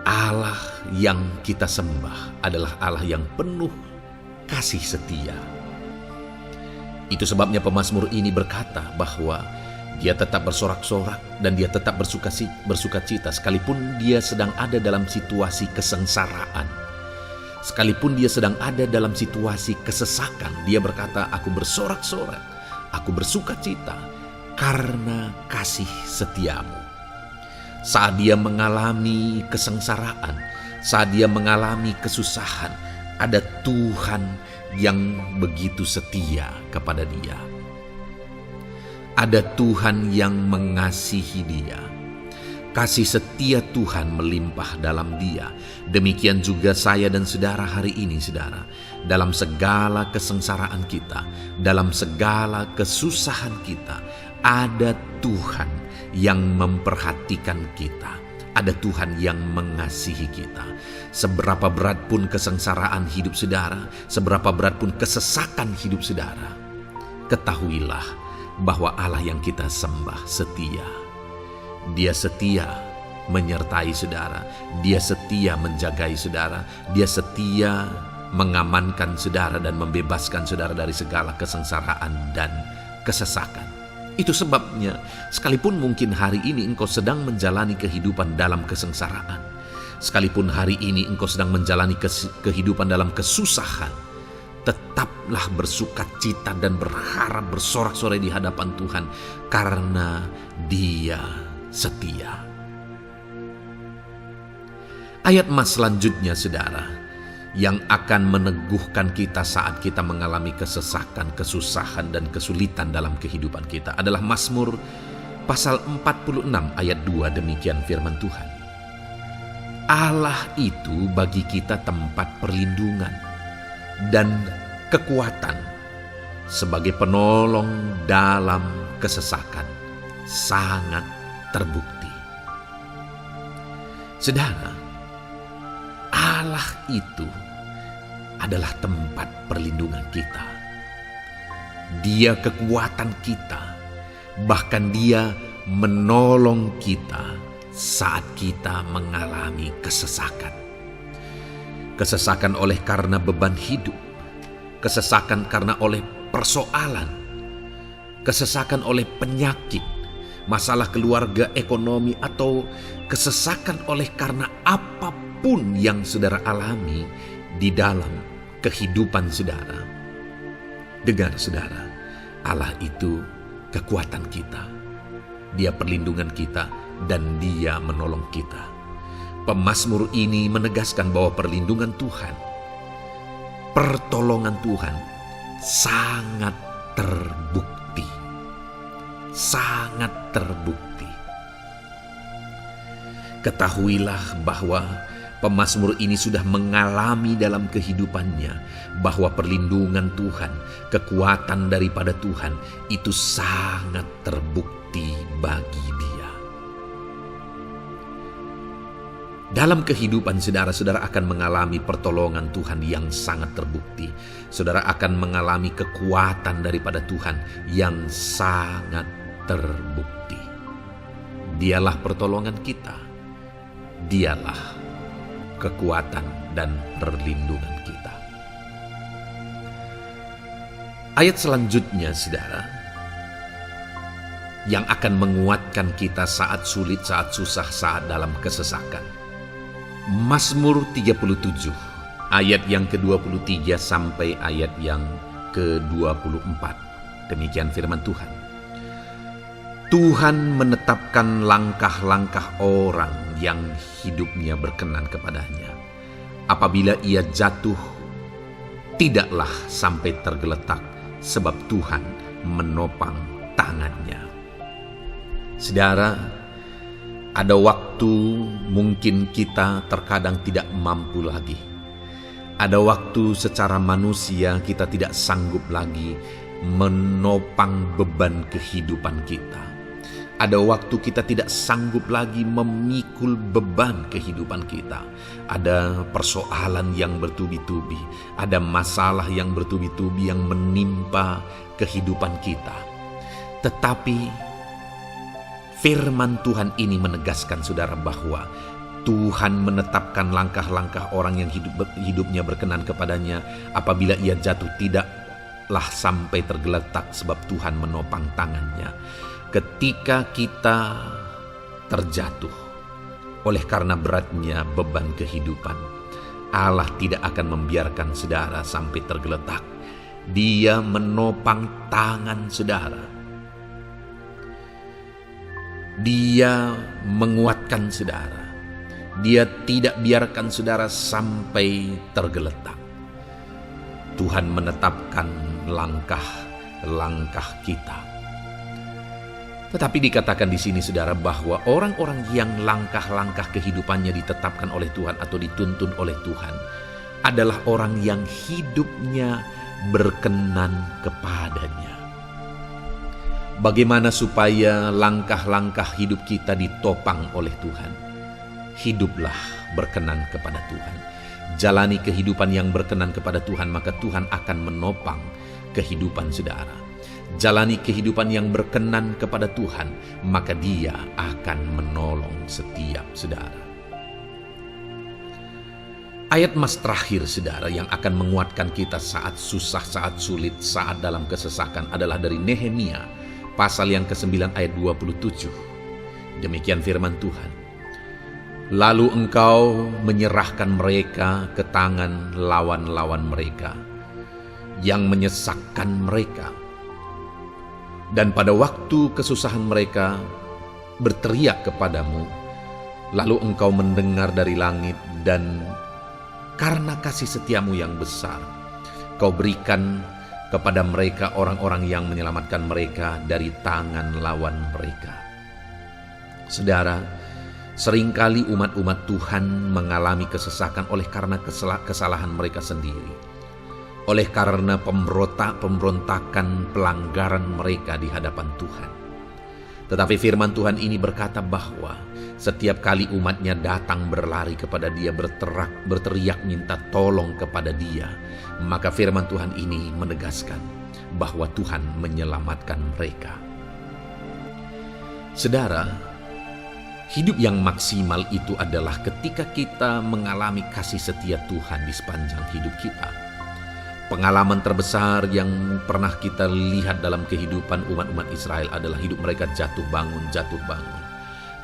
Allah yang kita sembah adalah Allah yang penuh kasih setia. Itu sebabnya pemazmur ini berkata bahwa dia tetap bersorak-sorak dan dia tetap bersukacita sekalipun dia sedang ada dalam situasi kesengsaraan. Sekalipun dia sedang ada dalam situasi kesesakan, dia berkata, aku bersorak-sorak, aku bersukacita karena kasih setiamu. Saat dia mengalami kesengsaraan, saat dia mengalami kesusahan, ada Tuhan yang begitu setia kepada dia. Ada Tuhan yang mengasihi dia. Kasih setia Tuhan melimpah dalam dia. Demikian juga saya dan saudara hari ini, saudara. Dalam segala kesengsaraan kita, dalam segala kesusahan kita, ada Tuhan yang memperhatikan kita. ada Tuhan yang mengasihi kita. Seberapa berat pun kesengsaraan hidup saudara, seberapa berat pun kesesakan hidup saudara, ketahuilah bahwa Allah yang kita sembah setia. Dia setia menyertai saudara, Dia setia menjagai saudara, Dia setia mengamankan saudara dan membebaskan saudara dari segala kesengsaraan dan kesesakan. Itu sebabnya, sekalipun mungkin hari ini engkau sedang menjalani kehidupan dalam kesengsaraan, sekalipun hari ini engkau sedang menjalani kehidupan dalam kesusahan, tetaplah bersukacita dan berharap bersorak-sorai di hadapan Tuhan, karena Dia setia. Ayat mas selanjutnya saudara, yang akan meneguhkan kita saat kita mengalami kesesakan, kesusahan, dan kesulitan dalam kehidupan kita adalah Mazmur pasal 46 ayat 2. Demikian firman Tuhan. Allah itu bagi kita tempat perlindungan dan kekuatan sebagai penolong dalam kesesakan sangat terbukti. Saudara, Allah itu adalah tempat perlindungan kita. Dia kekuatan kita, bahkan Dia menolong kita saat kita mengalami kesesakan. Kesesakan oleh karena beban hidup, kesesakan karena oleh persoalan, kesesakan oleh penyakit, masalah keluarga, ekonomi, atau kesesakan oleh karena apapun yang saudara alami di dalam kehidupan saudara. Dengar saudara, Allah itu kekuatan kita, Dia perlindungan kita, dan Dia menolong kita. Pemazmur ini menegaskan bahwa perlindungan Tuhan, pertolongan Tuhan sangat terbukti. Sangat terbukti. Ketahuilah bahwa pemazmur ini sudah mengalami dalam kehidupannya bahwa perlindungan Tuhan, kekuatan daripada Tuhan itu sangat terbukti bagi dia. Dalam kehidupan saudara akan mengalami pertolongan Tuhan yang sangat terbukti. Saudara akan mengalami kekuatan daripada Tuhan yang sangat terbukti. Dialah pertolongan kita. Dialah kekuatan dan perlindungan kita. Ayat selanjutnya saudara, yang akan menguatkan kita saat sulit, saat susah, saat dalam kesesakan. Mazmur 37 ayat yang ke-23 sampai ayat yang ke-24. Demikian firman Tuhan. Tuhan menetapkan langkah-langkah orang yang hidupnya berkenan kepadanya. Apabila ia jatuh, tidaklah sampai tergeletak, sebab Tuhan menopang tangannya. Saudara, ada waktu mungkin kita terkadang tidak mampu lagi. Ada waktu secara manusia kita tidak sanggup lagi menopang beban kehidupan kita. Ada waktu kita tidak sanggup lagi memikul beban kehidupan kita. Ada persoalan yang bertubi-tubi, ada masalah yang bertubi-tubi yang menimpa kehidupan kita. Tetapi firman Tuhan ini menegaskan saudara bahwa Tuhan menetapkan langkah-langkah orang yang hidupnya berkenan kepadanya. Apabila ia jatuh, tidaklah sampai tergeletak, sebab Tuhan menopang tangannya. Ketika kita terjatuh oleh karena beratnya beban kehidupan, Allah tidak akan membiarkan saudara sampai tergeletak. Dia menopang tangan saudara. Dia menguatkan saudara. Dia tidak biarkan saudara sampai tergeletak. Tuhan menetapkan langkah-langkah kita. Tetapi dikatakan di sini saudara bahwa orang-orang yang langkah-langkah kehidupannya ditetapkan oleh Tuhan atau dituntun oleh Tuhan adalah orang yang hidupnya berkenan kepadanya. Bagaimana supaya langkah-langkah hidup kita ditopang oleh Tuhan? hiduplah berkenan kepada Tuhan. Jalani kehidupan yang berkenan kepada Tuhan, maka Tuhan akan menopang kehidupan saudara. Jalani kehidupan yang berkenan kepada Tuhan, maka Dia akan menolong setiap saudara. Ayat mas terakhir saudara yang akan menguatkan kita saat susah, saat sulit, saat dalam kesesakan adalah dari Nehemia pasal yang ke-9 ayat 27. Demikian firman Tuhan. Lalu engkau menyerahkan mereka ke tangan lawan-lawan mereka yang menyesakkan mereka. Dan pada waktu kesusahan mereka berteriak kepadamu, lalu engkau mendengar dari langit, dan karena kasih setiamu yang besar, kau berikan kepada mereka orang-orang yang menyelamatkan mereka dari tangan lawan mereka. Saudara, seringkali umat-umat Tuhan mengalami kesesakan oleh karena kesalahan mereka sendiri, oleh karena pemberontakan, pelanggaran mereka di hadapan Tuhan. Tetapi firman Tuhan ini berkata bahwa setiap kali umatnya datang berlari kepada Dia, berteriak minta tolong kepada Dia, maka firman Tuhan ini menegaskan bahwa Tuhan menyelamatkan mereka. Saudara, hidup yang maksimal itu adalah ketika kita mengalami kasih setia Tuhan di sepanjang hidup kita. Pengalaman terbesar yang pernah kita lihat dalam kehidupan umat-umat Israel adalah hidup mereka jatuh bangun.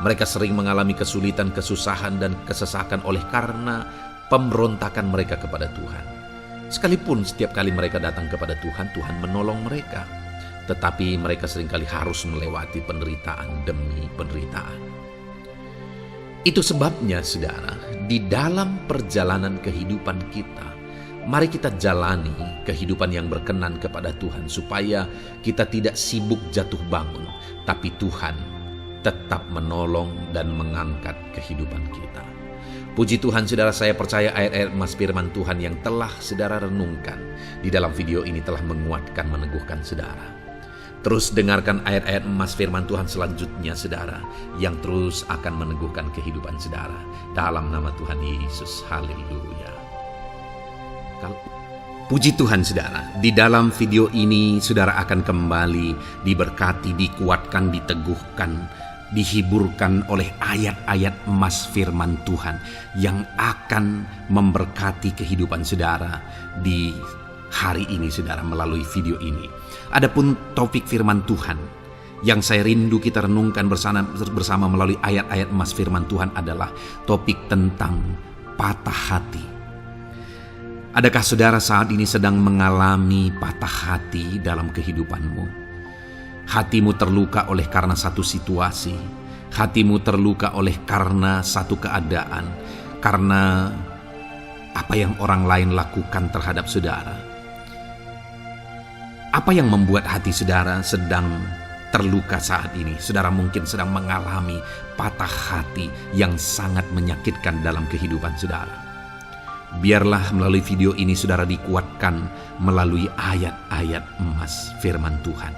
Mereka sering mengalami kesulitan, kesusahan, dan kesesakan oleh karena pemberontakan mereka kepada Tuhan. Sekalipun setiap kali mereka datang kepada Tuhan, Tuhan menolong mereka. Tetapi mereka seringkali harus melewati penderitaan demi penderitaan. Itu sebabnya, saudara, di dalam perjalanan kehidupan kita, mari kita jalani kehidupan yang berkenan kepada Tuhan supaya kita tidak sibuk jatuh bangun, tapi Tuhan tetap menolong dan mengangkat kehidupan kita. Puji Tuhan saudara, saya percaya ayat-ayat emas firman Tuhan yang telah saudara renungkan di dalam video ini telah menguatkan, meneguhkan saudara. Terus dengarkan ayat-ayat emas firman Tuhan selanjutnya saudara, yang terus akan meneguhkan kehidupan saudara. Dalam nama Tuhan Yesus, haleluya. Puji Tuhan saudara, di dalam video ini saudara akan kembali diberkati, dikuatkan, diteguhkan, dihiburkan oleh ayat-ayat emas firman Tuhan yang akan memberkati kehidupan saudara di hari ini saudara melalui video ini. Adapun topik firman Tuhan yang saya rindu kita renungkan bersama melalui ayat-ayat emas firman Tuhan adalah topik tentang patah hati. Adakah saudara saat ini sedang mengalami patah hati dalam kehidupanmu? Hatimu terluka oleh karena satu situasi, hatimu terluka oleh karena satu keadaan, karena apa yang orang lain lakukan terhadap saudara. Apa yang membuat hati saudara sedang terluka saat ini? Saudara mungkin sedang mengalami patah hati yang sangat menyakitkan dalam kehidupan saudara. Biarlah melalui video ini saudara dikuatkan melalui ayat-ayat emas firman Tuhan.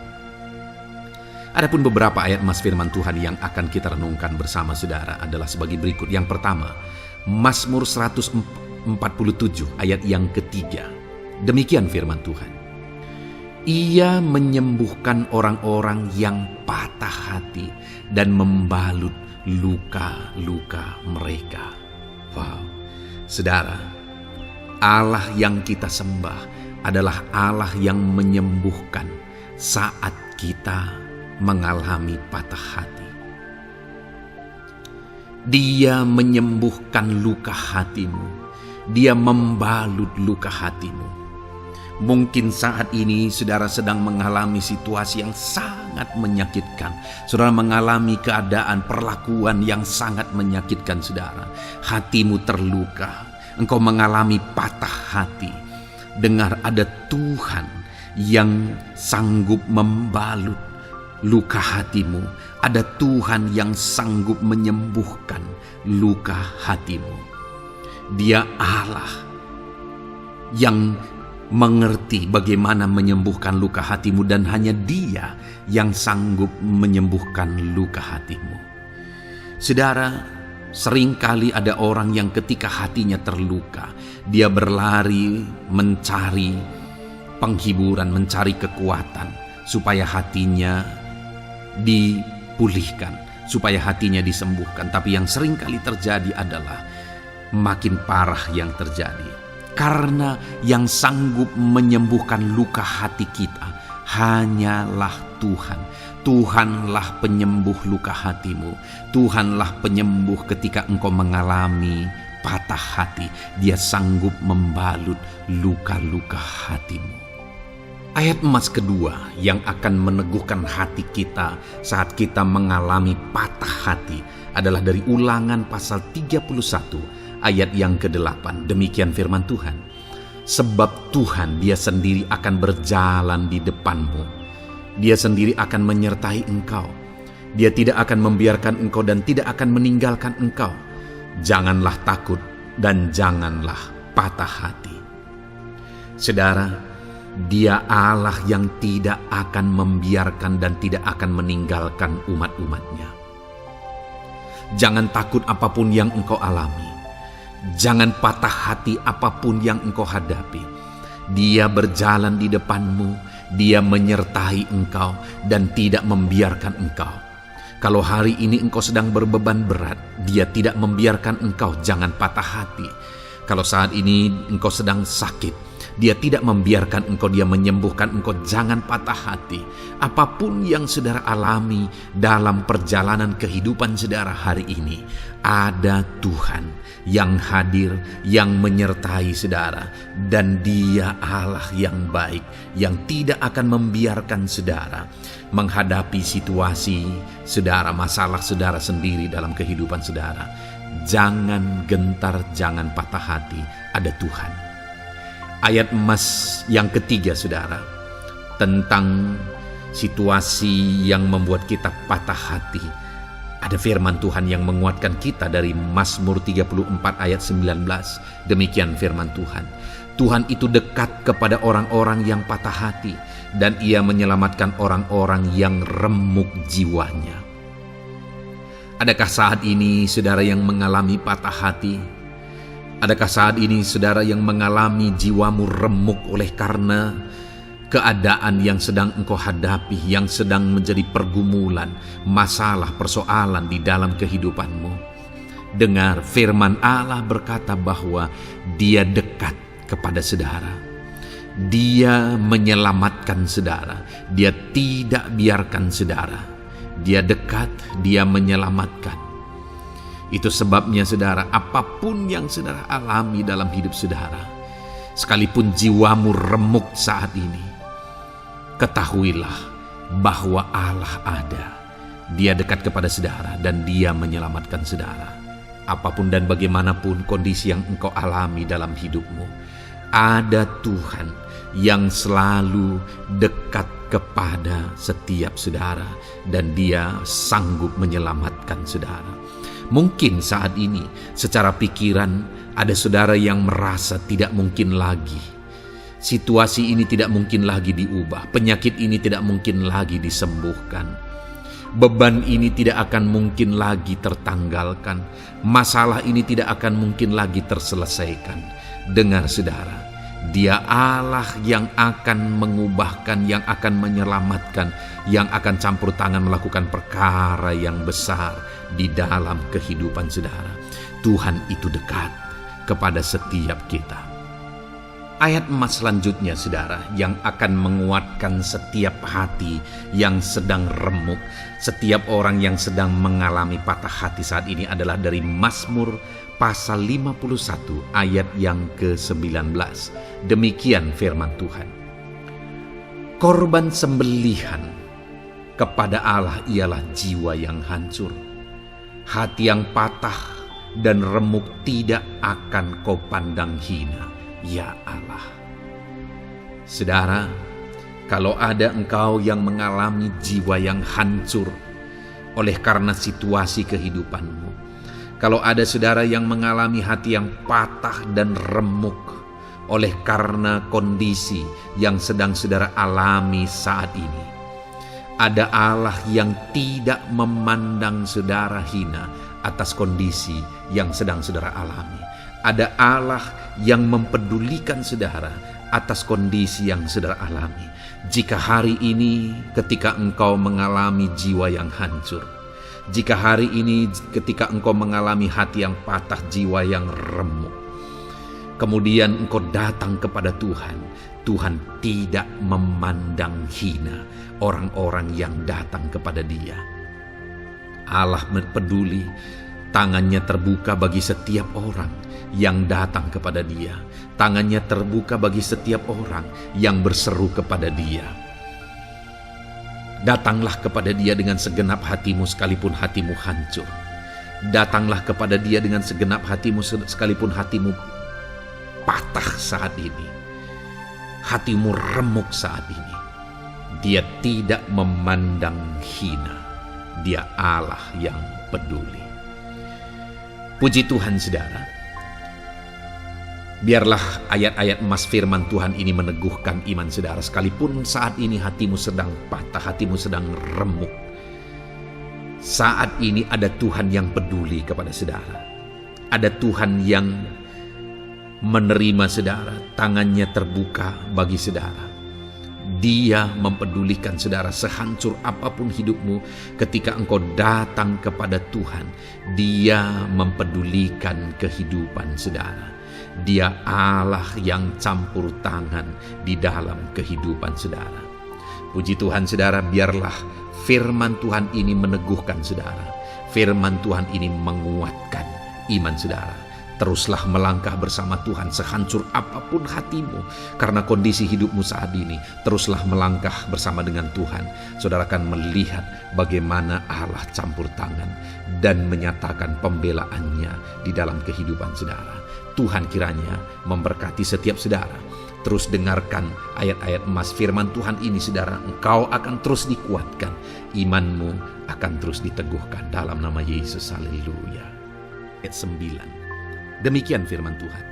Adapun beberapa ayat emas firman Tuhan yang akan kita renungkan bersama saudara adalah sebagai berikut. Yang pertama, Mazmur 147 ayat yang ketiga. Demikian firman Tuhan. Ia menyembuhkan orang-orang yang patah hati dan membalut luka-luka mereka. Wow, saudara, Allah yang kita sembah adalah Allah yang menyembuhkan saat kita mengalami patah hati. Dia menyembuhkan luka hatimu. Dia membalut luka hatimu. Mungkin saat ini saudara sedang mengalami situasi yang sangat menyakitkan. Saudara mengalami keadaan, perlakuan yang sangat menyakitkan saudara. Hatimu terluka. Engkau mengalami patah hati. Dengar, ada Tuhan yang sanggup membalut luka hatimu. Ada Tuhan yang sanggup menyembuhkan luka hatimu. Dia Allah yang mengerti bagaimana menyembuhkan luka hatimu, dan hanya Dia yang sanggup menyembuhkan luka hatimu. Saudara, Seringkali ada orang yang ketika hatinya terluka, dia berlari mencari penghiburan, mencari kekuatan supaya hatinya dipulihkan, supaya hatinya disembuhkan. Tapi yang seringkali terjadi adalah makin parah yang terjadi. Karena yang sanggup menyembuhkan luka hati kita hanyalah Tuhan. Tuhanlah penyembuh luka hatimu. Tuhanlah penyembuh ketika engkau mengalami patah hati. Dia sanggup membalut luka-luka hatimu. Ayat emas kedua yang akan meneguhkan hati kita saat kita mengalami patah hati adalah dari Ulangan pasal 31 ayat yang ke-8. Demikian firman Tuhan. Sebab Tuhan dia sendiri akan berjalan di depanmu. Dia sendiri akan menyertai engkau. Dia tidak akan membiarkan engkau dan tidak akan meninggalkan engkau. Janganlah takut dan janganlah patah hati. Saudara, Dia Allah yang tidak akan membiarkan dan tidak akan meninggalkan umat-umatnya. Jangan takut apapun yang engkau alami. Jangan patah hati apapun yang engkau hadapi. Dia berjalan di depanmu. Dia menyertai engkau dan tidak membiarkan engkau. Kalau hari ini engkau sedang berbeban berat, Dia tidak membiarkan engkau, jangan patah hati. Kalau saat ini engkau sedang sakit, Dia tidak membiarkan engkau, Dia menyembuhkan engkau, jangan patah hati. Apapun yang saudara alami dalam perjalanan kehidupan saudara hari ini, ada Tuhan yang hadir, yang menyertai saudara. Dan Dia Allah yang baik, yang tidak akan membiarkan saudara menghadapi situasi saudara, masalah saudara sendiri dalam kehidupan saudara. Jangan gentar, jangan patah hati, ada Tuhan. Ayat emas yang ketiga saudara, tentang situasi yang membuat kita patah hati. Ada firman Tuhan yang menguatkan kita dari Mazmur 34 ayat 19. Demikian firman Tuhan. Tuhan itu dekat kepada orang-orang yang patah hati, dan Ia menyelamatkan orang-orang yang remuk jiwanya. Adakah saat ini saudara yang mengalami patah hati? Adakah saat ini saudara yang mengalami jiwamu remuk oleh karena keadaan yang sedang engkau hadapi, yang sedang menjadi pergumulan, masalah, persoalan di dalam kehidupanmu? Dengar, firman Allah berkata bahwa Dia dekat kepada saudara. Dia menyelamatkan saudara. Dia tidak biarkan saudara. Dia dekat, Dia menyelamatkan. Itu sebabnya saudara, apapun yang saudara alami dalam hidup saudara, sekalipun jiwamu remuk saat ini, ketahuilah bahwa Allah ada. Dia dekat kepada saudara dan Dia menyelamatkan saudara. Apapun dan bagaimanapun kondisi yang engkau alami dalam hidupmu, ada Tuhan yang selalu dekat kepada setiap saudara dan Dia sanggup menyelamatkan saudara. Mungkin saat ini secara pikiran ada saudara yang merasa tidak mungkin lagi. Situasi ini tidak mungkin lagi diubah. Penyakit ini tidak mungkin lagi disembuhkan. Beban ini tidak akan mungkin lagi tertanggalkan. Masalah ini tidak akan mungkin lagi terselesaikan. Dengar saudara, Dia Allah yang akan mengubahkan, yang akan menyelamatkan, yang akan campur tangan melakukan perkara yang besar di dalam kehidupan saudara. Tuhan itu dekat kepada setiap kita. Ayat emas selanjutnya saudara, yang akan menguatkan setiap hati yang sedang remuk, setiap orang yang sedang mengalami patah hati saat ini adalah dari Mazmur pasal 51 ayat yang ke-19. Demikian firman Tuhan. Korban sembelihan kepada Allah ialah jiwa yang hancur. Hati yang patah dan remuk tidak akan kau pandang hina, ya Allah. Saudara, kalau ada engkau yang mengalami jiwa yang hancur oleh karena situasi kehidupanmu, kalau ada saudara yang mengalami hati yang patah dan remuk oleh karena kondisi yang sedang saudara alami saat ini, ada Allah yang tidak memandang saudara hina. atas kondisi yang sedang saudara alami. Ada Allah yang mempedulikan saudara atas kondisi yang saudara alami. Jika hari ini ketika engkau mengalami jiwa yang hancur, jika hari ini ketika engkau mengalami hati yang patah, jiwa yang remuk, kemudian engkau datang kepada Tuhan, Tuhan tidak memandang hina orang-orang yang datang kepada Dia. Allah peduli, tangannya terbuka bagi setiap orang yang datang kepada Dia. Tangannya terbuka bagi setiap orang yang berseru kepada Dia. Datanglah kepada Dia dengan segenap hatimu sekalipun hatimu hancur. Datanglah kepada Dia dengan segenap hatimu sekalipun hatimu patah saat ini. Hatimu remuk saat ini. Dia tidak memandang hina. Dia Allah yang peduli. Puji Tuhan saudara. Biarlah ayat-ayat emas firman Tuhan ini meneguhkan iman saudara. Sekalipun saat ini hatimu sedang patah, hatimu sedang remuk. Saat ini ada Tuhan yang peduli kepada saudara. Ada Tuhan yang menerima saudara, tangannya terbuka bagi saudara. Dia mempedulikan saudara sehancur apapun hidupmu. Ketika engkau datang kepada Tuhan, Dia mempedulikan kehidupan saudara. Dia Allah yang campur tangan di dalam kehidupan saudara. Puji Tuhan saudara, biarlah firman Tuhan ini meneguhkan saudara. Firman Tuhan ini menguatkan iman saudara. Teruslah melangkah bersama Tuhan sehancur apapun hatimu. Karena kondisi hidupmu saat ini, teruslah melangkah bersama dengan Tuhan. Saudara akan melihat bagaimana Allah campur tangan dan menyatakan pembelaannya di dalam kehidupan saudara. Tuhan kiranya memberkati setiap saudara. Terus dengarkan ayat-ayat emas firman Tuhan ini saudara. Engkau akan terus dikuatkan. Imanmu akan terus diteguhkan dalam nama Yesus. Haleluya. Ayat 9. Demikian firman Tuhan.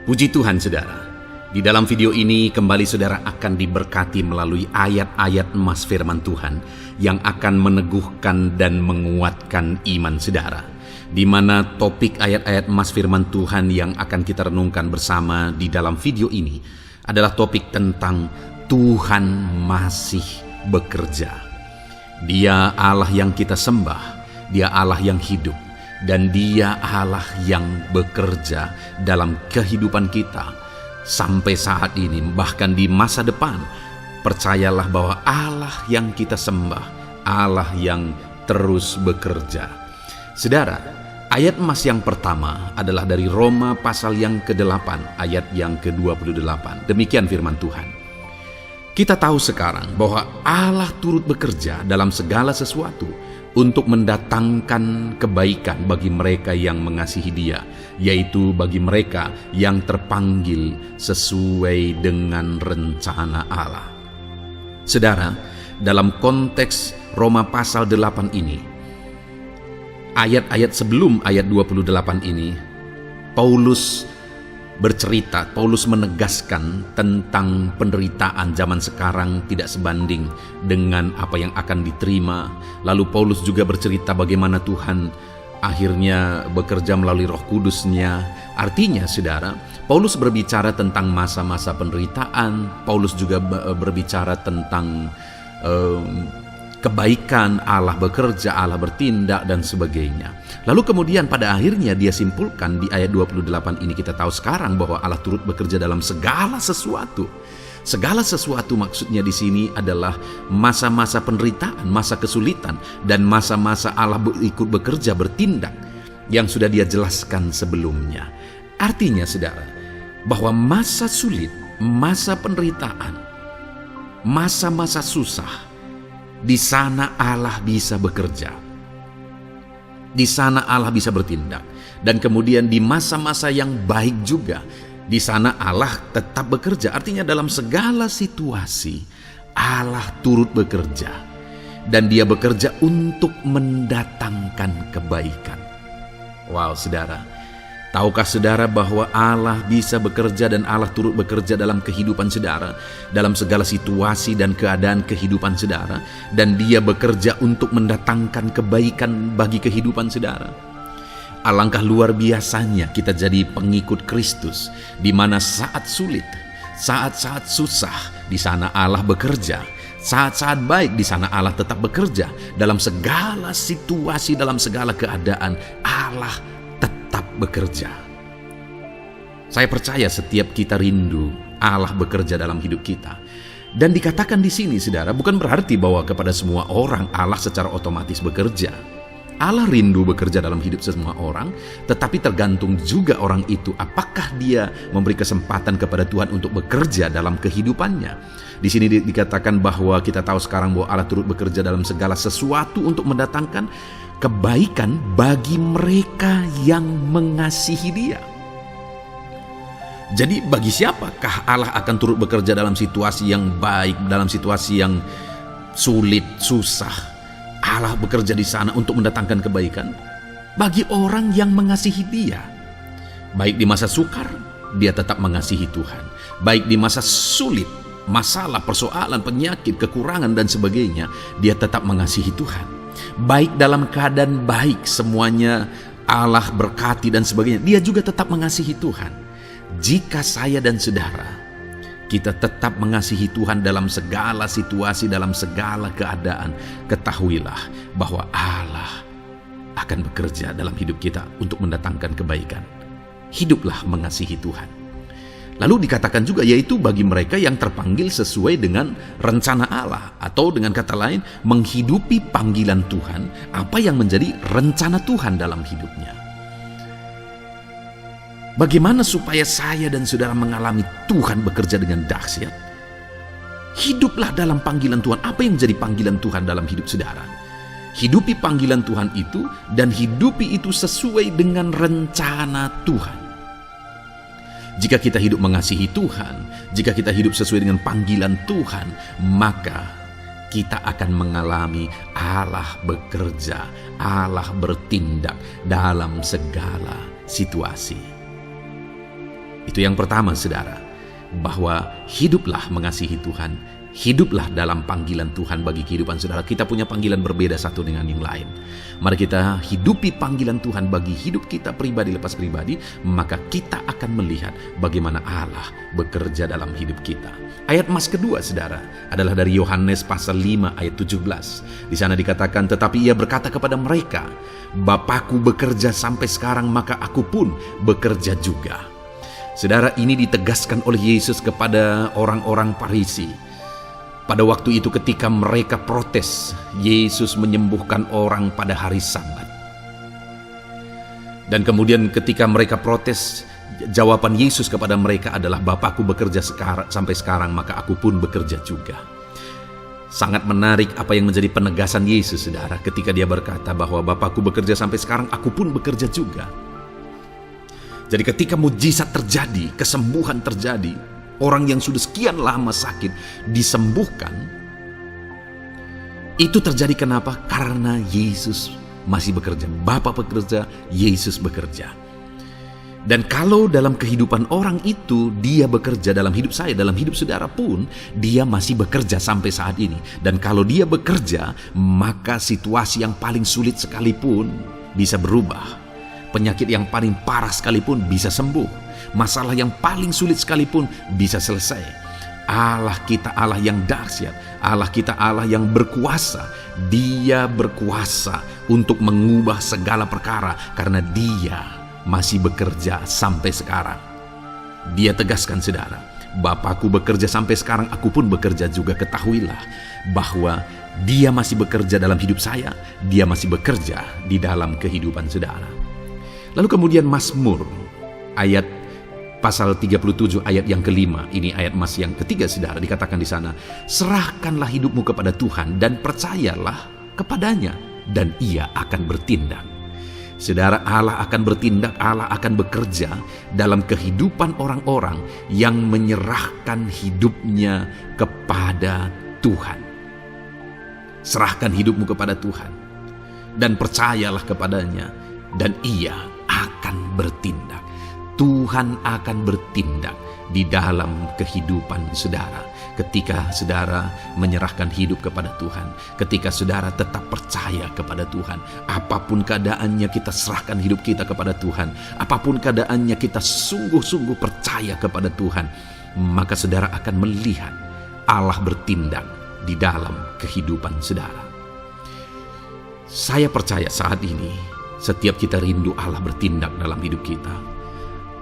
Puji Tuhan saudara. Di dalam video ini kembali saudara akan diberkati melalui ayat-ayat emas firman Tuhan yang akan meneguhkan dan menguatkan iman saudara. Di mana topik ayat-ayat emas firman Tuhan yang akan kita renungkan bersama di dalam video ini adalah topik tentang Tuhan masih bekerja. Dia Allah yang kita sembah, Dia Allah yang hidup, dan Dia Allah yang bekerja dalam kehidupan kita sampai saat ini, bahkan di masa depan. Percayalah bahwa Allah yang kita sembah, Allah yang terus bekerja. Saudara, ayat emas yang pertama adalah dari Roma pasal yang ke-8 ayat yang ke-28. Demikian firman Tuhan. Kita tahu sekarang bahwa Allah turut bekerja dalam segala sesuatu untuk mendatangkan kebaikan bagi mereka yang mengasihi Dia, yaitu bagi mereka yang terpanggil sesuai dengan rencana Allah. Saudara, dalam konteks Roma pasal 8 ini, ayat-ayat sebelum ayat 28 ini, Paulus bercerita, Paulus menegaskan tentang penderitaan zaman sekarang tidak sebanding dengan apa yang akan diterima. Lalu Paulus juga bercerita bagaimana Tuhan akhirnya bekerja melalui Roh Kudus-Nya. Artinya saudara, Paulus berbicara tentang masa-masa penderitaan. Paulus juga berbicara tentang kebaikan, Allah bekerja, Allah bertindak, dan sebagainya. Lalu kemudian pada akhirnya dia simpulkan di ayat 28 ini, kita tahu sekarang bahwa Allah turut bekerja dalam segala sesuatu. Segala sesuatu maksudnya di sini adalah masa-masa penderitaan, masa kesulitan, dan masa-masa Allah ikut bekerja, bertindak, yang sudah Dia jelaskan sebelumnya. Artinya saudara, bahwa masa sulit, masa penderitaan, masa-masa susah, di sana Allah bisa bekerja. Di sana Allah bisa bertindak. Dan kemudian di masa-masa yang baik juga, di sana Allah tetap bekerja. Artinya dalam segala situasi Allah turut bekerja. Dan Dia bekerja untuk mendatangkan kebaikan. Wow saudara, Tahukah saudara bahwa Allah bisa bekerja dan Allah turut bekerja dalam kehidupan saudara, dalam segala situasi dan keadaan kehidupan saudara, dan Dia bekerja untuk mendatangkan kebaikan bagi kehidupan saudara. Alangkah luar biasanya kita jadi pengikut Kristus, di mana saat sulit, saat-saat susah, di sana Allah bekerja. Saat-saat baik, di sana Allah tetap bekerja. Dalam segala situasi, dalam segala keadaan, Allah tetap bekerja. Saya percaya setiap kita rindu Allah bekerja dalam hidup kita. Dan dikatakan di sini, saudara, bukan berarti bahwa kepada semua orang Allah secara otomatis bekerja. Allah rindu bekerja dalam hidup semua orang, tetapi tergantung juga orang itu apakah dia memberi kesempatan kepada Tuhan untuk bekerja dalam kehidupannya. Di sini dikatakan bahwa kita tahu sekarang bahwa Allah turut bekerja dalam segala sesuatu untuk mendatangkan kebaikan bagi mereka yang mengasihi Dia. Jadi bagi siapakah Allah akan turut bekerja dalam situasi yang baik, dalam situasi yang sulit, susah? Allah bekerja di sana untuk mendatangkan kebaikan bagi orang yang mengasihi Dia. Baik di masa sukar, dia tetap mengasihi Tuhan. Baik di masa sulit, masalah, persoalan, penyakit, kekurangan dan sebagainya, dia tetap mengasihi Tuhan. Baik dalam keadaan baik, semuanya Allah berkati dan sebagainya, dia juga tetap mengasihi Tuhan. Jika saya dan saudara, kita tetap mengasihi Tuhan dalam segala situasi, dalam segala keadaan, ketahuilah bahwa Allah akan bekerja dalam hidup kita untuk mendatangkan kebaikan. Hiduplah mengasihi Tuhan. Lalu dikatakan juga, yaitu bagi mereka yang terpanggil sesuai dengan rencana Allah, atau dengan kata lain, menghidupi panggilan Tuhan, apa yang menjadi rencana Tuhan dalam hidupnya. Bagaimana supaya saya dan saudara mengalami Tuhan bekerja dengan dahsyat? Hiduplah dalam panggilan Tuhan. Apa yang menjadi panggilan Tuhan dalam hidup saudara? Hidupi panggilan Tuhan itu, dan hidupi itu sesuai dengan rencana Tuhan. Jika kita hidup mengasihi Tuhan, jika kita hidup sesuai dengan panggilan Tuhan, maka kita akan mengalami Allah bekerja, Allah bertindak dalam segala situasi. Itu yang pertama, saudara, bahwa hiduplah mengasihi Tuhan, hiduplah dalam panggilan Tuhan bagi kehidupan saudara. Kita punya panggilan berbeda satu dengan yang lain. Mari kita hidupi panggilan Tuhan bagi hidup kita pribadi lepas pribadi, maka kita akan melihat bagaimana Allah bekerja dalam hidup kita. Ayat mas kedua, saudara, adalah dari Yohanes pasal 5 ayat 17. Di sana dikatakan, tetapi ia berkata kepada mereka, Bapakku bekerja sampai sekarang, maka aku pun bekerja juga. Saudara, ini ditegaskan oleh Yesus kepada orang-orang Farisi. Pada waktu itu ketika mereka protes, Yesus menyembuhkan orang pada hari Sabat. Dan kemudian ketika mereka protes, jawaban Yesus kepada mereka adalah, Bapakku bekerja sampai sekarang, maka aku pun bekerja juga. Sangat menarik apa yang menjadi penegasan Yesus, saudara, ketika dia berkata bahwa Bapakku bekerja sampai sekarang, aku pun bekerja juga. Jadi ketika mujizat terjadi, kesembuhan terjadi, orang yang sudah sekian lama sakit disembuhkan, itu terjadi kenapa? Karena Yesus masih bekerja. Bapa bekerja, Yesus bekerja. Dan kalau dalam kehidupan orang itu dia bekerja, dalam hidup saya, dalam hidup saudara pun, dia masih bekerja sampai saat ini. Dan kalau dia bekerja, maka situasi yang paling sulit sekalipun bisa berubah. Penyakit yang paling parah sekalipun bisa sembuh. Masalah yang paling sulit sekalipun bisa selesai. Allah kita Allah yang dahsyat. Allah kita Allah yang berkuasa. Dia berkuasa untuk mengubah segala perkara karena Dia masih bekerja sampai sekarang. Dia tegaskan, saudara, Bapakku bekerja sampai sekarang, aku pun bekerja juga. Ketahuilah bahwa Dia masih bekerja dalam hidup saya. Dia masih bekerja di dalam kehidupan saudara. Lalu kemudian Mazmur ayat pasal 37 ayat yang kelima, ini ayat mas yang ketiga, saudara, dikatakan di sana, serahkanlah hidupmu kepada Tuhan dan percayalah kepadanya dan Ia akan bertindak. Saudara, Allah akan bertindak, Allah akan bekerja dalam kehidupan orang-orang yang menyerahkan hidupnya kepada Tuhan. Serahkan hidupmu kepada Tuhan dan percayalah kepadanya dan Ia akan bertindak. Tuhan akan bertindak di dalam kehidupan saudara. Ketika saudara menyerahkan hidup kepada Tuhan, ketika saudara tetap percaya kepada Tuhan, apapun keadaannya kita serahkan hidup kita kepada Tuhan, apapun keadaannya kita sungguh-sungguh percaya kepada Tuhan, maka saudara akan melihat Allah bertindak di dalam kehidupan saudara. Saya percaya saat ini setiap kita rindu Allah bertindak dalam hidup kita.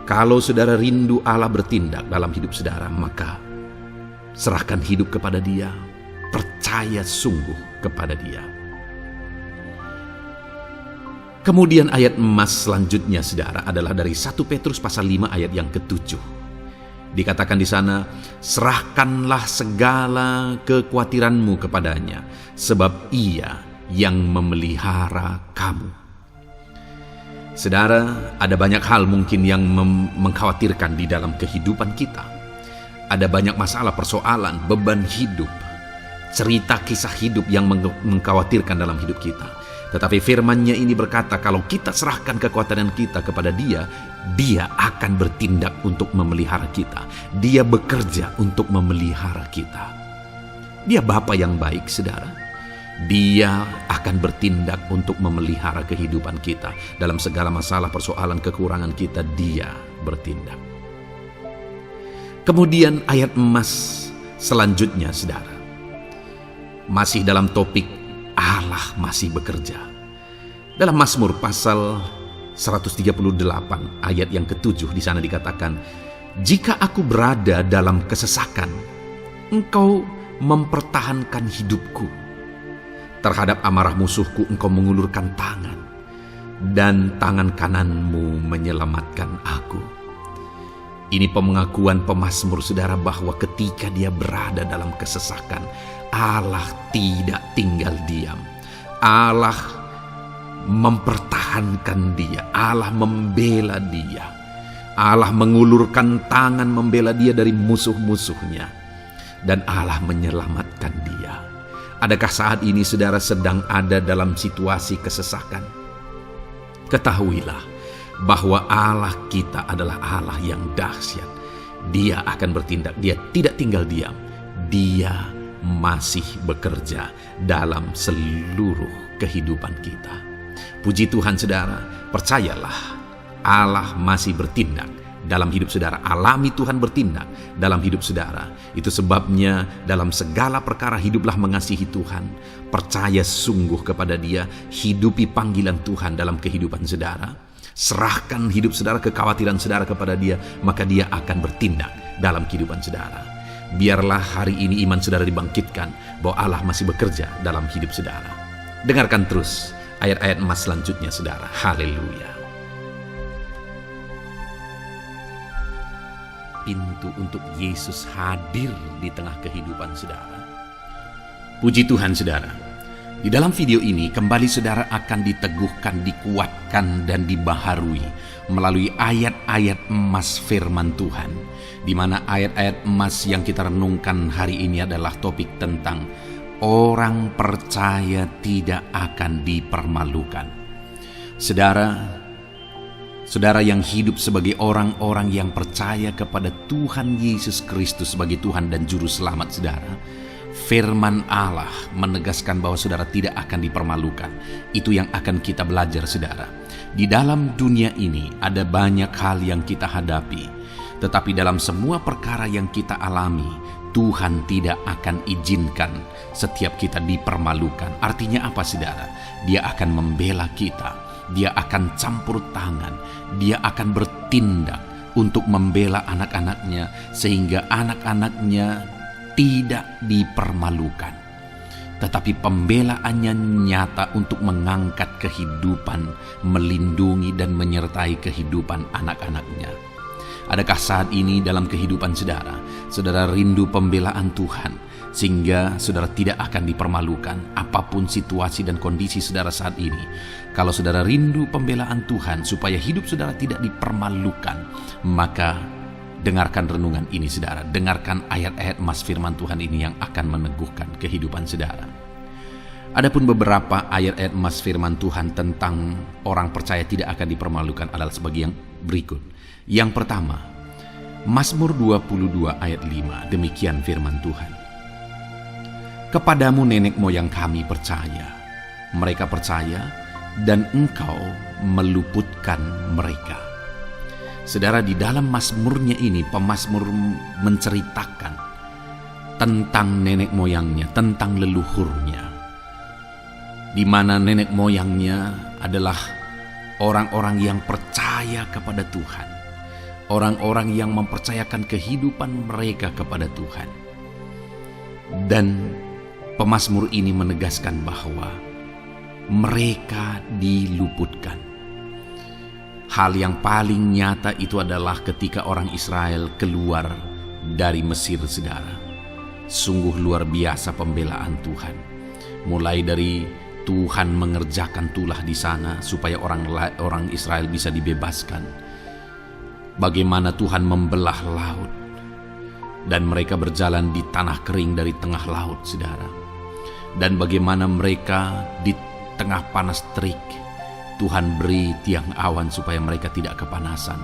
Kalau saudara rindu Allah bertindak dalam hidup saudara, maka serahkan hidup kepada Dia, percaya sungguh kepada Dia. Kemudian ayat emas selanjutnya saudara adalah dari 1 Petrus pasal 5 ayat yang ke-7. Dikatakan di sana, serahkanlah segala kekhawatiranmu kepadanya, sebab Ia yang memelihara kamu. Saudara, ada banyak hal mungkin yang mengkhawatirkan di dalam kehidupan kita. Ada banyak masalah, persoalan, beban hidup, cerita kisah hidup yang mengkhawatirkan dalam hidup kita. Tetapi firman-Nya ini berkata, kalau kita serahkan kekhawatiran kita kepada Dia, Dia akan bertindak untuk memelihara kita. Dia bekerja untuk memelihara kita. Dia Bapa yang baik, saudara. Dia akan bertindak untuk memelihara kehidupan kita. Dalam segala masalah, persoalan, kekurangan kita, Dia bertindak. Kemudian ayat emas selanjutnya saudara, masih dalam topik Allah masih bekerja. Dalam Mazmur pasal 138 ayat yang ke-7 di sana dikatakan, jika aku berada dalam kesesakan, Engkau mempertahankan hidupku. Terhadap amarah musuhku Engkau mengulurkan tangan, dan tangan kananmu menyelamatkan aku. Ini pengakuan pemazmur saudara bahwa ketika dia berada dalam kesesakan, Allah tidak tinggal diam. Allah mempertahankan dia. Allah membela dia. Allah mengulurkan tangan membela dia dari musuh-musuhnya. Dan Allah menyelamatkan dia. Adakah saat ini saudara sedang ada dalam situasi kesesakan? Ketahuilah bahwa Allah kita adalah Allah yang dahsyat. Dia akan bertindak, Dia tidak tinggal diam. Dia masih bekerja dalam seluruh kehidupan kita. Puji Tuhan saudara, percayalah Allah masih bertindak dalam hidup saudara. Alami Tuhan bertindak dalam hidup saudara. Itu sebabnya dalam segala perkara hiduplah mengasihi Tuhan. Percaya sungguh kepada Dia, hidupi panggilan Tuhan dalam kehidupan saudara. Serahkan hidup saudara, kekhawatiran saudara kepada Dia, maka Dia akan bertindak dalam kehidupan saudara. Biarlah hari ini iman saudara dibangkitkan bahwa Allah masih bekerja dalam hidup saudara. Dengarkan terus ayat-ayat emas selanjutnya saudara. Haleluya. Pintu untuk Yesus hadir di tengah kehidupan saudara. Puji Tuhan saudara. Di dalam video ini kembali saudara akan diteguhkan, dikuatkan dan dibaharui melalui ayat-ayat emas firman Tuhan, di mana ayat-ayat emas yang kita renungkan hari ini adalah topik tentang orang percaya tidak akan dipermalukan. Saudara yang hidup sebagai orang-orang yang percaya kepada Tuhan Yesus Kristus sebagai Tuhan dan Juru Selamat saudara, firman Allah menegaskan bahwa saudara tidak akan dipermalukan. Itu yang akan kita belajar saudara. Di dalam dunia ini ada banyak hal yang kita hadapi, tetapi dalam semua perkara yang kita alami, Tuhan tidak akan izinkan setiap kita dipermalukan. Artinya apa saudara? Dia akan membela kita. Dia akan campur tangan. Dia akan bertindak untuk membela anak-anaknya sehingga anak-anaknya tidak dipermalukan, tetapi pembelaannya nyata untuk mengangkat kehidupan, melindungi dan menyertai kehidupan anak-anaknya. Adakah saat ini dalam kehidupan saudara, saudara rindu pembelaan Tuhan sehingga saudara tidak akan dipermalukan apapun situasi dan kondisi saudara saat ini? Kalau saudara rindu pembelaan Tuhan supaya hidup saudara tidak dipermalukan, maka dengarkan renungan ini saudara, dengarkan ayat-ayat emas firman Tuhan ini yang akan meneguhkan kehidupan saudara. Adapun beberapa ayat-ayat emas firman Tuhan tentang orang percaya tidak akan dipermalukan adalah berikut. Yang pertama, Mazmur 22 ayat 5, demikian firman Tuhan. Kepadamu nenek moyang kami percaya, mereka percaya dan Engkau meluputkan mereka. Saudara, di dalam mazmurnya ini pemazmur menceritakan tentang nenek moyangnya, tentang leluhurnya, di mana nenek moyangnya adalah orang-orang yang percaya kepada Tuhan, orang-orang yang mempercayakan kehidupan mereka kepada Tuhan. Dan pemazmur ini menegaskan bahwa mereka diluputkan. Hal yang paling nyata itu adalah ketika orang Israel keluar dari Mesir, saudara. Sungguh luar biasa pembelaan Tuhan. Mulai dari Tuhan mengerjakan tulah di sana supaya orang Israel bisa dibebaskan. Bagaimana Tuhan membelah laut dan mereka berjalan di tanah kering dari tengah laut, saudara. Dan bagaimana mereka di tengah panas terik, Tuhan beri tiang awan supaya mereka tidak kepanasan.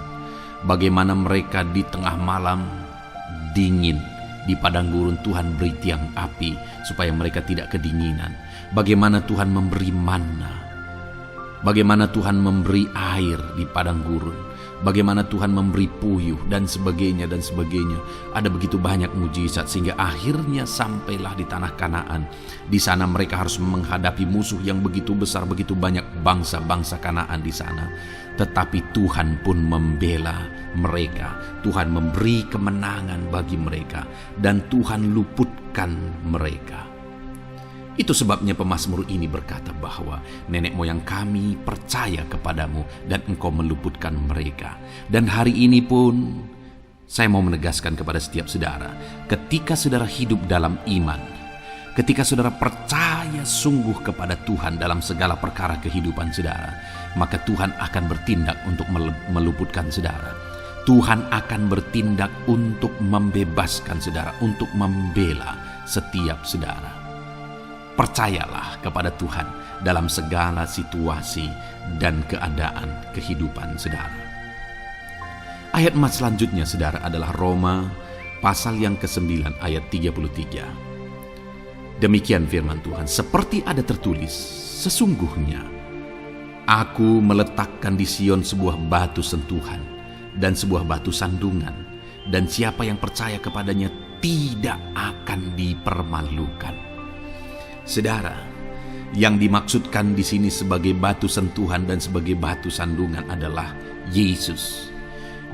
Bagaimana mereka di tengah malam dingin, di padang gurun Tuhan beri tiang api supaya mereka tidak kedinginan. Bagaimana Tuhan memberi manna, bagaimana Tuhan memberi air di padang gurun, bagaimana Tuhan memberi puyuh dan sebagainya dan sebagainya. Ada begitu banyak mujizat sehingga akhirnya sampailah di tanah Kanaan. Di sana mereka harus menghadapi musuh yang begitu besar, begitu banyak bangsa-bangsa Kanaan di sana. Tetapi Tuhan pun membela mereka. Tuhan memberi kemenangan bagi mereka dan Tuhan luputkan mereka. Itu sebabnya pemazmur ini berkata bahwa nenek moyang kami percaya kepadamu dan Engkau meluputkan mereka. Dan hari ini pun saya mau menegaskan kepada setiap saudara, ketika saudara hidup dalam iman, ketika saudara percaya sungguh kepada Tuhan dalam segala perkara kehidupan saudara, maka Tuhan akan bertindak untuk meluputkan saudara. Tuhan akan bertindak untuk membebaskan saudara, untuk membela setiap saudara. Percayalah kepada Tuhan dalam segala situasi dan keadaan kehidupan saudara. Ayat selanjutnya saudara adalah Roma pasal yang ke-9 ayat 33. Demikian firman Tuhan, seperti ada tertulis, sesungguhnya aku meletakkan di Sion sebuah batu sentuhan dan sebuah batu sandungan, dan siapa yang percaya kepadanya tidak akan dipermalukan. Saudara, yang dimaksudkan di sini sebagai batu sentuhan dan sebagai batu sandungan adalah Yesus,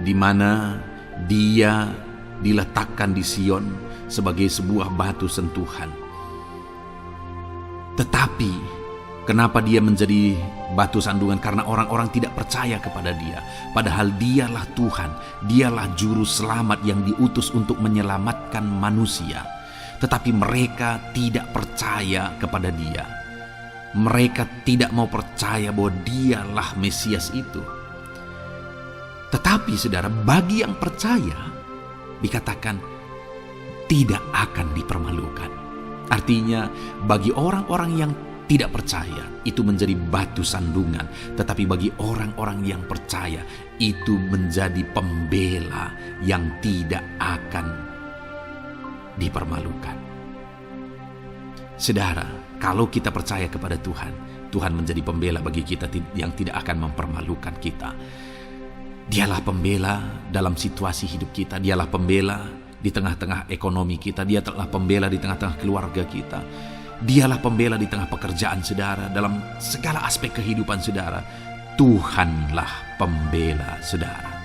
di mana Dia diletakkan di Sion sebagai sebuah batu sentuhan. Tetapi kenapa Dia menjadi batu sandungan? Karena orang-orang tidak percaya kepada Dia, padahal Dialah Tuhan, Dialah juru selamat yang diutus untuk menyelamatkan manusia. Tetapi mereka tidak percaya kepada Dia. Mereka tidak mau percaya bahwa Dialah Mesias itu. Tetapi saudara, bagi yang percaya dikatakan tidak akan dipermalukan. Artinya bagi orang-orang yang tidak percaya itu menjadi batu sandungan, tetapi bagi orang-orang yang percaya itu menjadi pembela yang tidak akan dipermalukan. Saudara, kalau kita percaya kepada Tuhan, Tuhan menjadi pembela bagi kita yang tidak akan mempermalukan kita. Dialah pembela dalam situasi hidup kita, Dialah pembela di tengah-tengah ekonomi kita, Dialah pembela di tengah-tengah keluarga kita, Dialah pembela di tengah pekerjaan saudara, dalam segala aspek kehidupan saudara. Tuhanlah pembela saudara.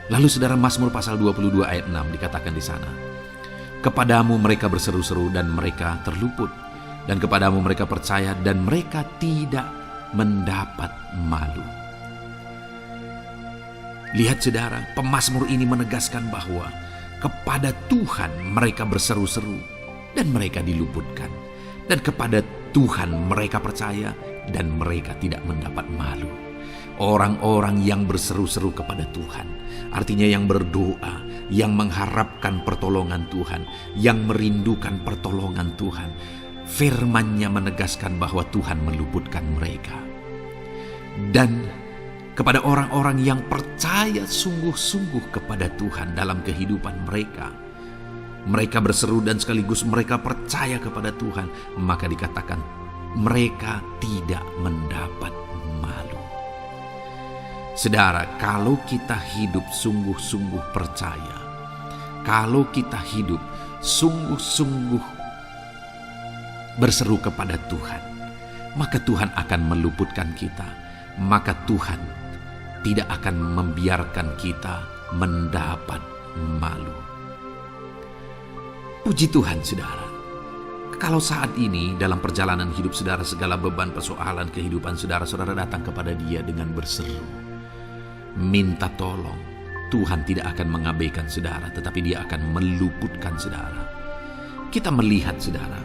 Lalu saudara, Mazmur pasal 22 ayat 6 dikatakan di sana, kepadamu mereka berseru-seru dan mereka terluput, dan kepadamu mereka percaya dan mereka tidak mendapat malu. Lihat saudara, pemazmur ini menegaskan bahwa kepada Tuhan mereka berseru-seru dan mereka diluputkan, dan kepada Tuhan mereka percaya dan mereka tidak mendapat malu. Orang-orang yang berseru-seru kepada Tuhan, artinya yang berdoa, yang mengharapkan pertolongan Tuhan, yang merindukan pertolongan Tuhan, firman-Nya menegaskan bahwa Tuhan meluputkan mereka. Dan kepada orang-orang yang percaya sungguh-sungguh kepada Tuhan dalam kehidupan mereka. Mereka berseru dan sekaligus mereka percaya kepada Tuhan, maka dikatakan mereka tidak mendapat malu. Saudara, kalau kita hidup sungguh-sungguh percaya, kalau kita hidup sungguh-sungguh berseru kepada Tuhan, maka Tuhan akan meluputkan kita, maka Tuhan tidak akan membiarkan kita mendapat malu. Puji Tuhan, saudara. Kalau saat ini dalam perjalanan hidup saudara, segala beban persoalan kehidupan saudara datang kepada Dia dengan berseru, minta tolong, Tuhan tidak akan mengabaikan saudara, tetapi Dia akan meluputkan saudara. Kita melihat, saudara,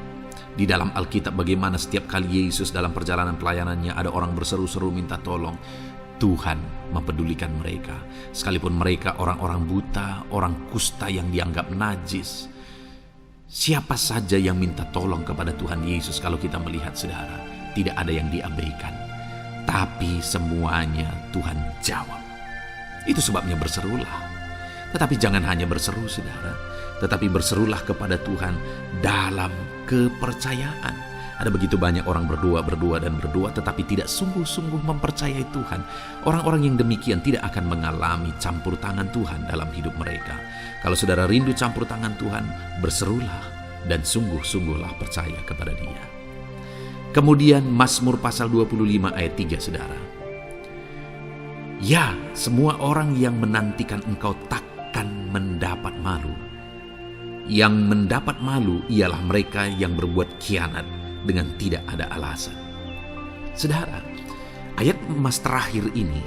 di dalam Alkitab bagaimana setiap kali Yesus dalam perjalanan pelayanannya ada orang berseru-seru minta tolong, Tuhan mempedulikan mereka. Sekalipun mereka orang-orang buta, orang kusta yang dianggap najis. Siapa saja yang minta tolong kepada Tuhan Yesus, kalau kita melihat, saudara, tidak ada yang diabaikan. Tapi semuanya Tuhan jawab. Itu sebabnya berserulah. Tetapi jangan hanya berseru, saudara, tetapi berserulah kepada Tuhan dalam kepercayaan. Ada begitu banyak orang berdoa, tetapi tidak sungguh-sungguh mempercayai Tuhan. Orang-orang yang demikian tidak akan mengalami campur tangan Tuhan dalam hidup mereka. Kalau saudara rindu campur tangan Tuhan, berserulah dan sungguh-sungguhlah percaya kepada Dia. Kemudian Mazmur pasal 25 ayat 3, saudara. Ya, semua orang yang menantikan Engkau takkan mendapat malu. Yang mendapat malu ialah mereka yang berbuat khianat dengan tidak ada alasan. Saudara, ayat emas terakhir ini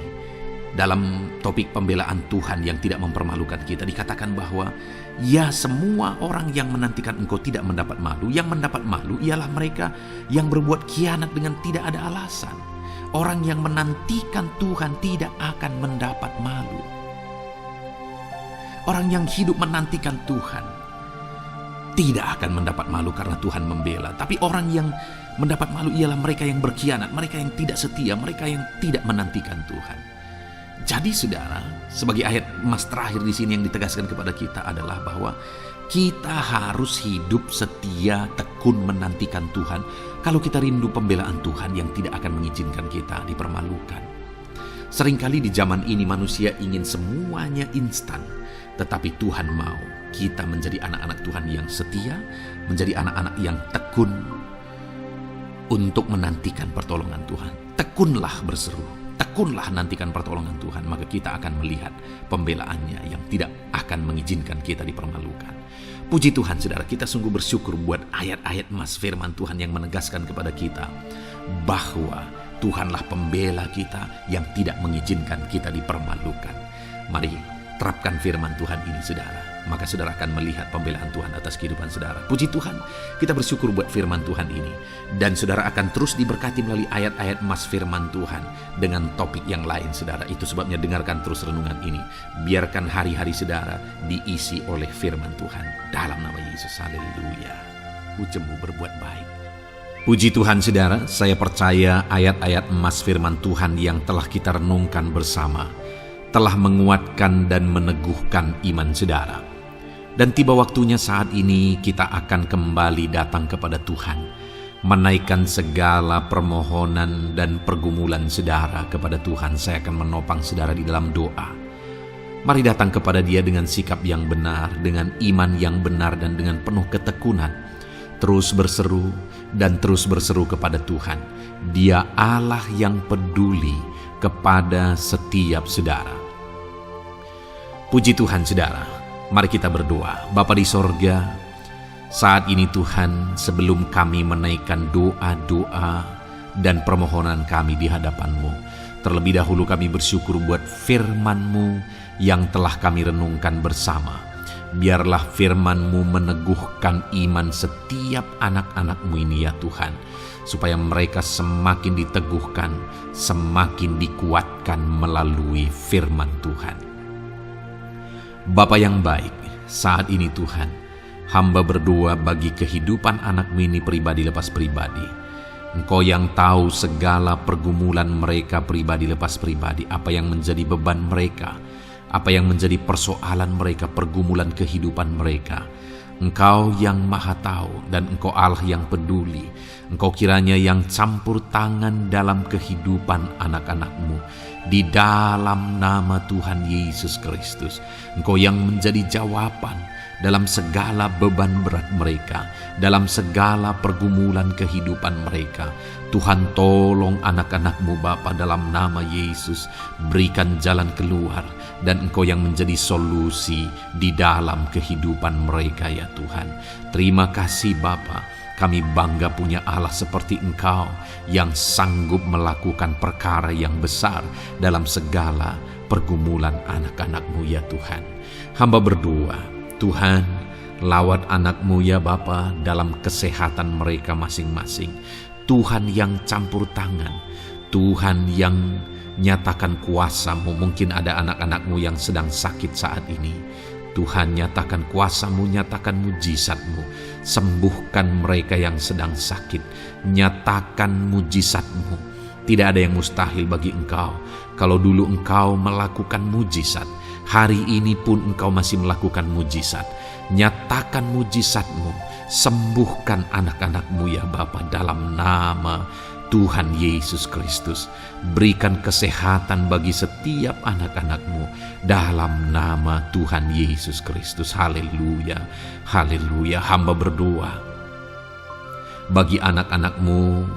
dalam topik pembelaan Tuhan yang tidak mempermalukan kita, dikatakan bahwa ya, semua orang yang menantikan Engkau tidak mendapat malu. Yang mendapat malu ialah mereka yang berbuat khianat dengan tidak ada alasan. Orang yang menantikan Tuhan tidak akan mendapat malu. Orang yang hidup menantikan Tuhan tidak akan mendapat malu karena Tuhan membela. Tapi orang yang mendapat malu ialah mereka yang berkhianat, mereka yang tidak setia, mereka yang tidak menantikan Tuhan. Jadi, saudara, sebagai ayat emas terakhir di sini yang ditegaskan kepada kita adalah bahwa kita harus hidup setia, tekun menantikan Tuhan. Kalau kita rindu pembelaan Tuhan yang tidak akan mengizinkan kita dipermalukan. Seringkali di zaman ini manusia ingin semuanya instan, tetapi Tuhan mau kita menjadi anak-anak Tuhan yang setia, menjadi anak-anak yang tekun untuk menantikan pertolongan Tuhan. Tekunlah berseru, tekunlah nantikan pertolongan Tuhan, maka kita akan melihat pembelaannya yang tidak akan mengizinkan kita dipermalukan. Puji Tuhan, saudara, kita sungguh bersyukur buat ayat-ayat emas firman Tuhan yang menegaskan kepada kita bahwa Tuhanlah pembela kita yang tidak mengizinkan kita dipermalukan. Mari terapkan firman Tuhan ini, saudara. Maka saudara akan melihat pembelaan Tuhan atas kehidupan saudara. Puji Tuhan, kita bersyukur buat firman Tuhan ini. Dan saudara akan terus diberkati melalui ayat-ayat emas firman Tuhan dengan topik yang lain, saudara. Itu sebabnya dengarkan terus renungan ini. Biarkan hari-hari saudara diisi oleh firman Tuhan. Dalam nama Yesus, haleluya. Ujungmu berbuat baik. Puji Tuhan, saudara, saya percaya ayat-ayat emas firman Tuhan yang telah kita renungkan bersama telah menguatkan dan meneguhkan iman saudara. Dan tiba waktunya saat ini kita akan kembali datang kepada Tuhan, menaikkan segala permohonan dan pergumulan saudara kepada Tuhan. Saya akan menopang saudara di dalam doa. Mari datang kepada Dia dengan sikap yang benar, dengan iman yang benar, dan dengan penuh ketekunan. Terus berseru dan terus berseru kepada Tuhan. Dia Allah yang peduli kepada setiap saudara. Puji Tuhan, saudara. Mari kita berdoa. Bapa di sorga, saat ini Tuhan, sebelum kami menaikkan doa-doa dan permohonan kami di hadapan-Mu, terlebih dahulu kami bersyukur buat firman-Mu yang telah kami renungkan bersama. Biarlah firman-Mu meneguhkan iman setiap anak-anak-Mu ini, ya Tuhan, supaya mereka semakin diteguhkan, semakin dikuatkan melalui firman Tuhan. Bapa yang baik, saat ini Tuhan, hamba berdoa bagi kehidupan anak-Mu ini pribadi lepas pribadi. Engkau yang tahu segala pergumulan mereka pribadi lepas pribadi, apa yang menjadi beban mereka, apa yang menjadi persoalan mereka, pergumulan kehidupan mereka. Engkau yang maha tahu dan Engkau Allah yang peduli. Engkau kiranya yang campur tangan dalam kehidupan anak-anak-Mu. Di dalam nama Tuhan Yesus Kristus, Engkau yang menjadi jawaban dalam segala beban berat mereka, dalam segala pergumulan kehidupan mereka. Tuhan, tolong anak-anak-Mu Bapa, dalam nama Yesus. Berikan jalan keluar, dan Engkau yang menjadi solusi di dalam kehidupan mereka ya Tuhan. Terima kasih Bapa. Kami bangga punya Allah seperti Engkau yang sanggup melakukan perkara yang besar dalam segala pergumulan anak-anak-Mu ya Tuhan. Hamba berdoa, Tuhan, lawat anak-Mu ya Bapa dalam kesehatan mereka masing-masing. Tuhan yang campur tangan, Tuhan yang nyatakan kuasa-Mu. Mungkin ada anak-anak-Mu yang sedang sakit saat ini. Tuhan, nyatakan kuasa-Mu, nyatakan mujizat-Mu. Sembuhkan mereka yang sedang sakit. Nyatakan mujizat-Mu. Tidak ada yang mustahil bagi Engkau. Kalau dulu Engkau melakukan mujizat, hari ini pun Engkau masih melakukan mujizat. Nyatakan mujizat-Mu. Sembuhkan anak-anak-Mu ya Bapa dalam nama Tuhan Yesus Kristus. Berikan kesehatan bagi setiap anak-anak-Mu dalam nama Tuhan Yesus Kristus. Haleluya, haleluya. Hamba berdoa bagi anak-anak-Mu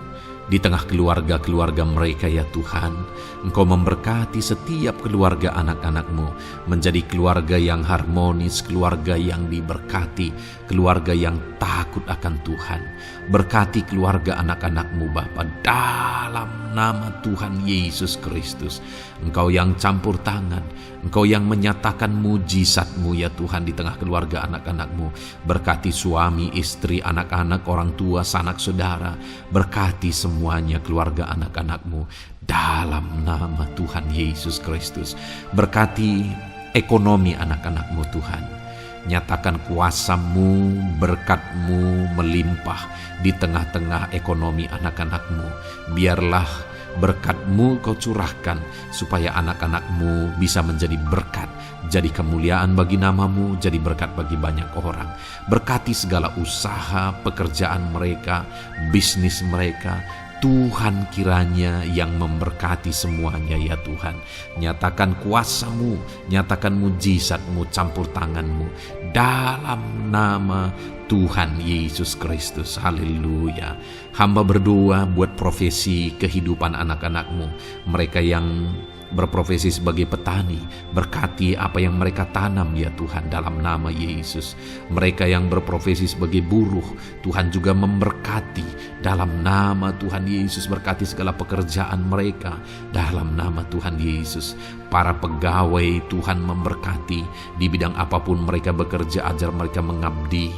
di tengah keluarga-keluarga mereka ya Tuhan. Engkau memberkati setiap keluarga anak-anak-Mu menjadi keluarga yang harmonis, keluarga yang diberkati, keluarga yang takut akan Tuhan. Berkati keluarga anak-anak-Mu Bapa dalam nama Tuhan Yesus Kristus. Engkau yang campur tangan, Engkau yang menyatakan mujizat-Mu ya Tuhan di tengah keluarga anak-anak-Mu. Berkati suami, istri, anak-anak, orang tua, sanak saudara. Berkati semuanya keluarga anak-anak-Mu dalam nama Tuhan Yesus Kristus. Berkati ekonomi anak-anak-Mu Tuhan. Nyatakan kuasa-Mu, berkat-Mu melimpah di tengah-tengah ekonomi anak-anak-Mu. Biarlah berkat-Mu Kau curahkan supaya anak-anak-Mu bisa menjadi berkat, jadi kemuliaan bagi nama-Mu, jadi berkat bagi banyak orang. Berkati segala usaha, pekerjaan mereka, bisnis mereka. Tuhan kiranya yang memberkati semuanya ya Tuhan. Nyatakan kuasa-Mu, nyatakan mujizat-Mu, campur tangan-Mu dalam nama Tuhan Yesus Kristus. Haleluya. Hamba berdoa buat profesi kehidupan anak-anak-Mu, mereka yang berprofesi sebagai petani. Berkati apa yang mereka tanam ya Tuhan dalam nama Yesus. Mereka yang berprofesi sebagai buruh, Tuhan juga memberkati dalam nama Tuhan Yesus. Berkati segala pekerjaan mereka dalam nama Tuhan Yesus. Para pegawai Tuhan memberkati di bidang apapun mereka bekerja, ajar mereka mengabdi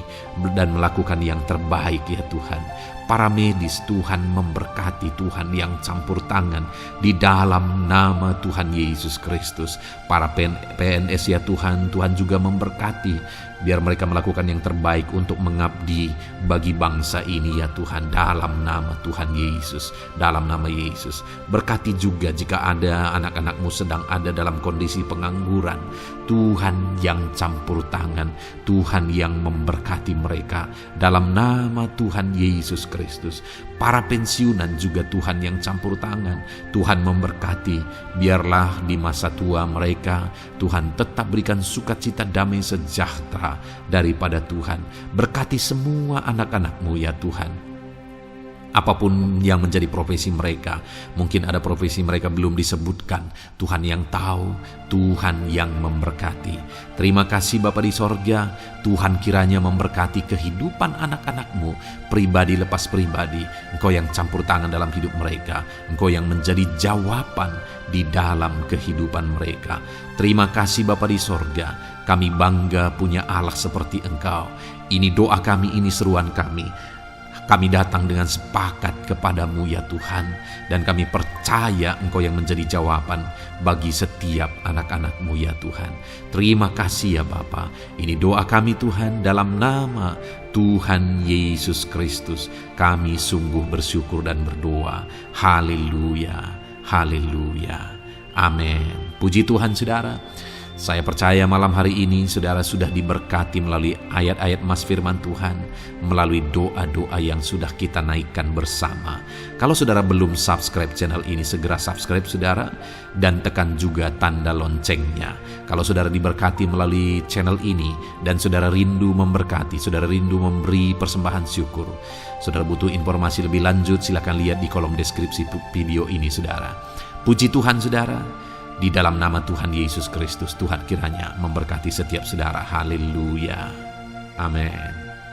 dan melakukan yang terbaik ya Tuhan. Para medis Tuhan memberkati, Tuhan yang campur tangan di dalam nama Tuhan Yesus Kristus. Para PNS ya Tuhan, Tuhan juga memberkati biar mereka melakukan yang terbaik untuk mengabdi bagi bangsa ini ya Tuhan dalam nama Tuhan Yesus, dalam nama Yesus. Berkati juga jika ada anak-anak-Mu sedang ada dalam kondisi pengangguran, Tuhan yang campur tangan, Tuhan yang memberkati mereka dalam nama Tuhan Yesus Kristus. Para pensiunan juga Tuhan yang campur tangan, Tuhan memberkati. Biarlah di masa tua mereka Tuhan tetap berikan sukacita, damai, sejahtera daripada Tuhan. Berkati semua anak-anak-Mu ya Tuhan. Apapun yang menjadi profesi mereka, mungkin ada profesi mereka belum disebutkan, Tuhan yang tahu, Tuhan yang memberkati. Terima kasih Bapa di sorga, Tuhan kiranya memberkati kehidupan anak-anak-Mu, pribadi lepas pribadi. Engkau yang campur tangan dalam hidup mereka, Engkau yang menjadi jawaban di dalam kehidupan mereka. Terima kasih Bapa di sorga, kami bangga punya Allah seperti Engkau. Ini doa kami, ini seruan kami. Kami datang dengan sepakat kepadamu ya Tuhan, dan kami percaya Engkau yang menjadi jawaban bagi setiap anak-anak-Mu ya Tuhan. Terima kasih ya Bapa. Ini doa kami Tuhan dalam nama Tuhan Yesus Kristus, kami sungguh bersyukur dan berdoa. Haleluya, haleluya, amin. Puji Tuhan saudara. Saya percaya malam hari ini saudara sudah diberkati melalui ayat-ayat Mas firman Tuhan, melalui doa-doa yang sudah kita naikkan bersama. Kalau saudara belum subscribe channel ini, segera subscribe saudara, dan tekan juga tanda loncengnya. Kalau saudara diberkati melalui channel ini, dan saudara rindu memberkati, saudara rindu memberi persembahan syukur, saudara butuh informasi lebih lanjut, silakan lihat di kolom deskripsi video ini saudara. Puji Tuhan saudara. Di dalam nama Tuhan Yesus Kristus, Tuhan kiranya memberkati setiap saudara. Haleluya. Amin.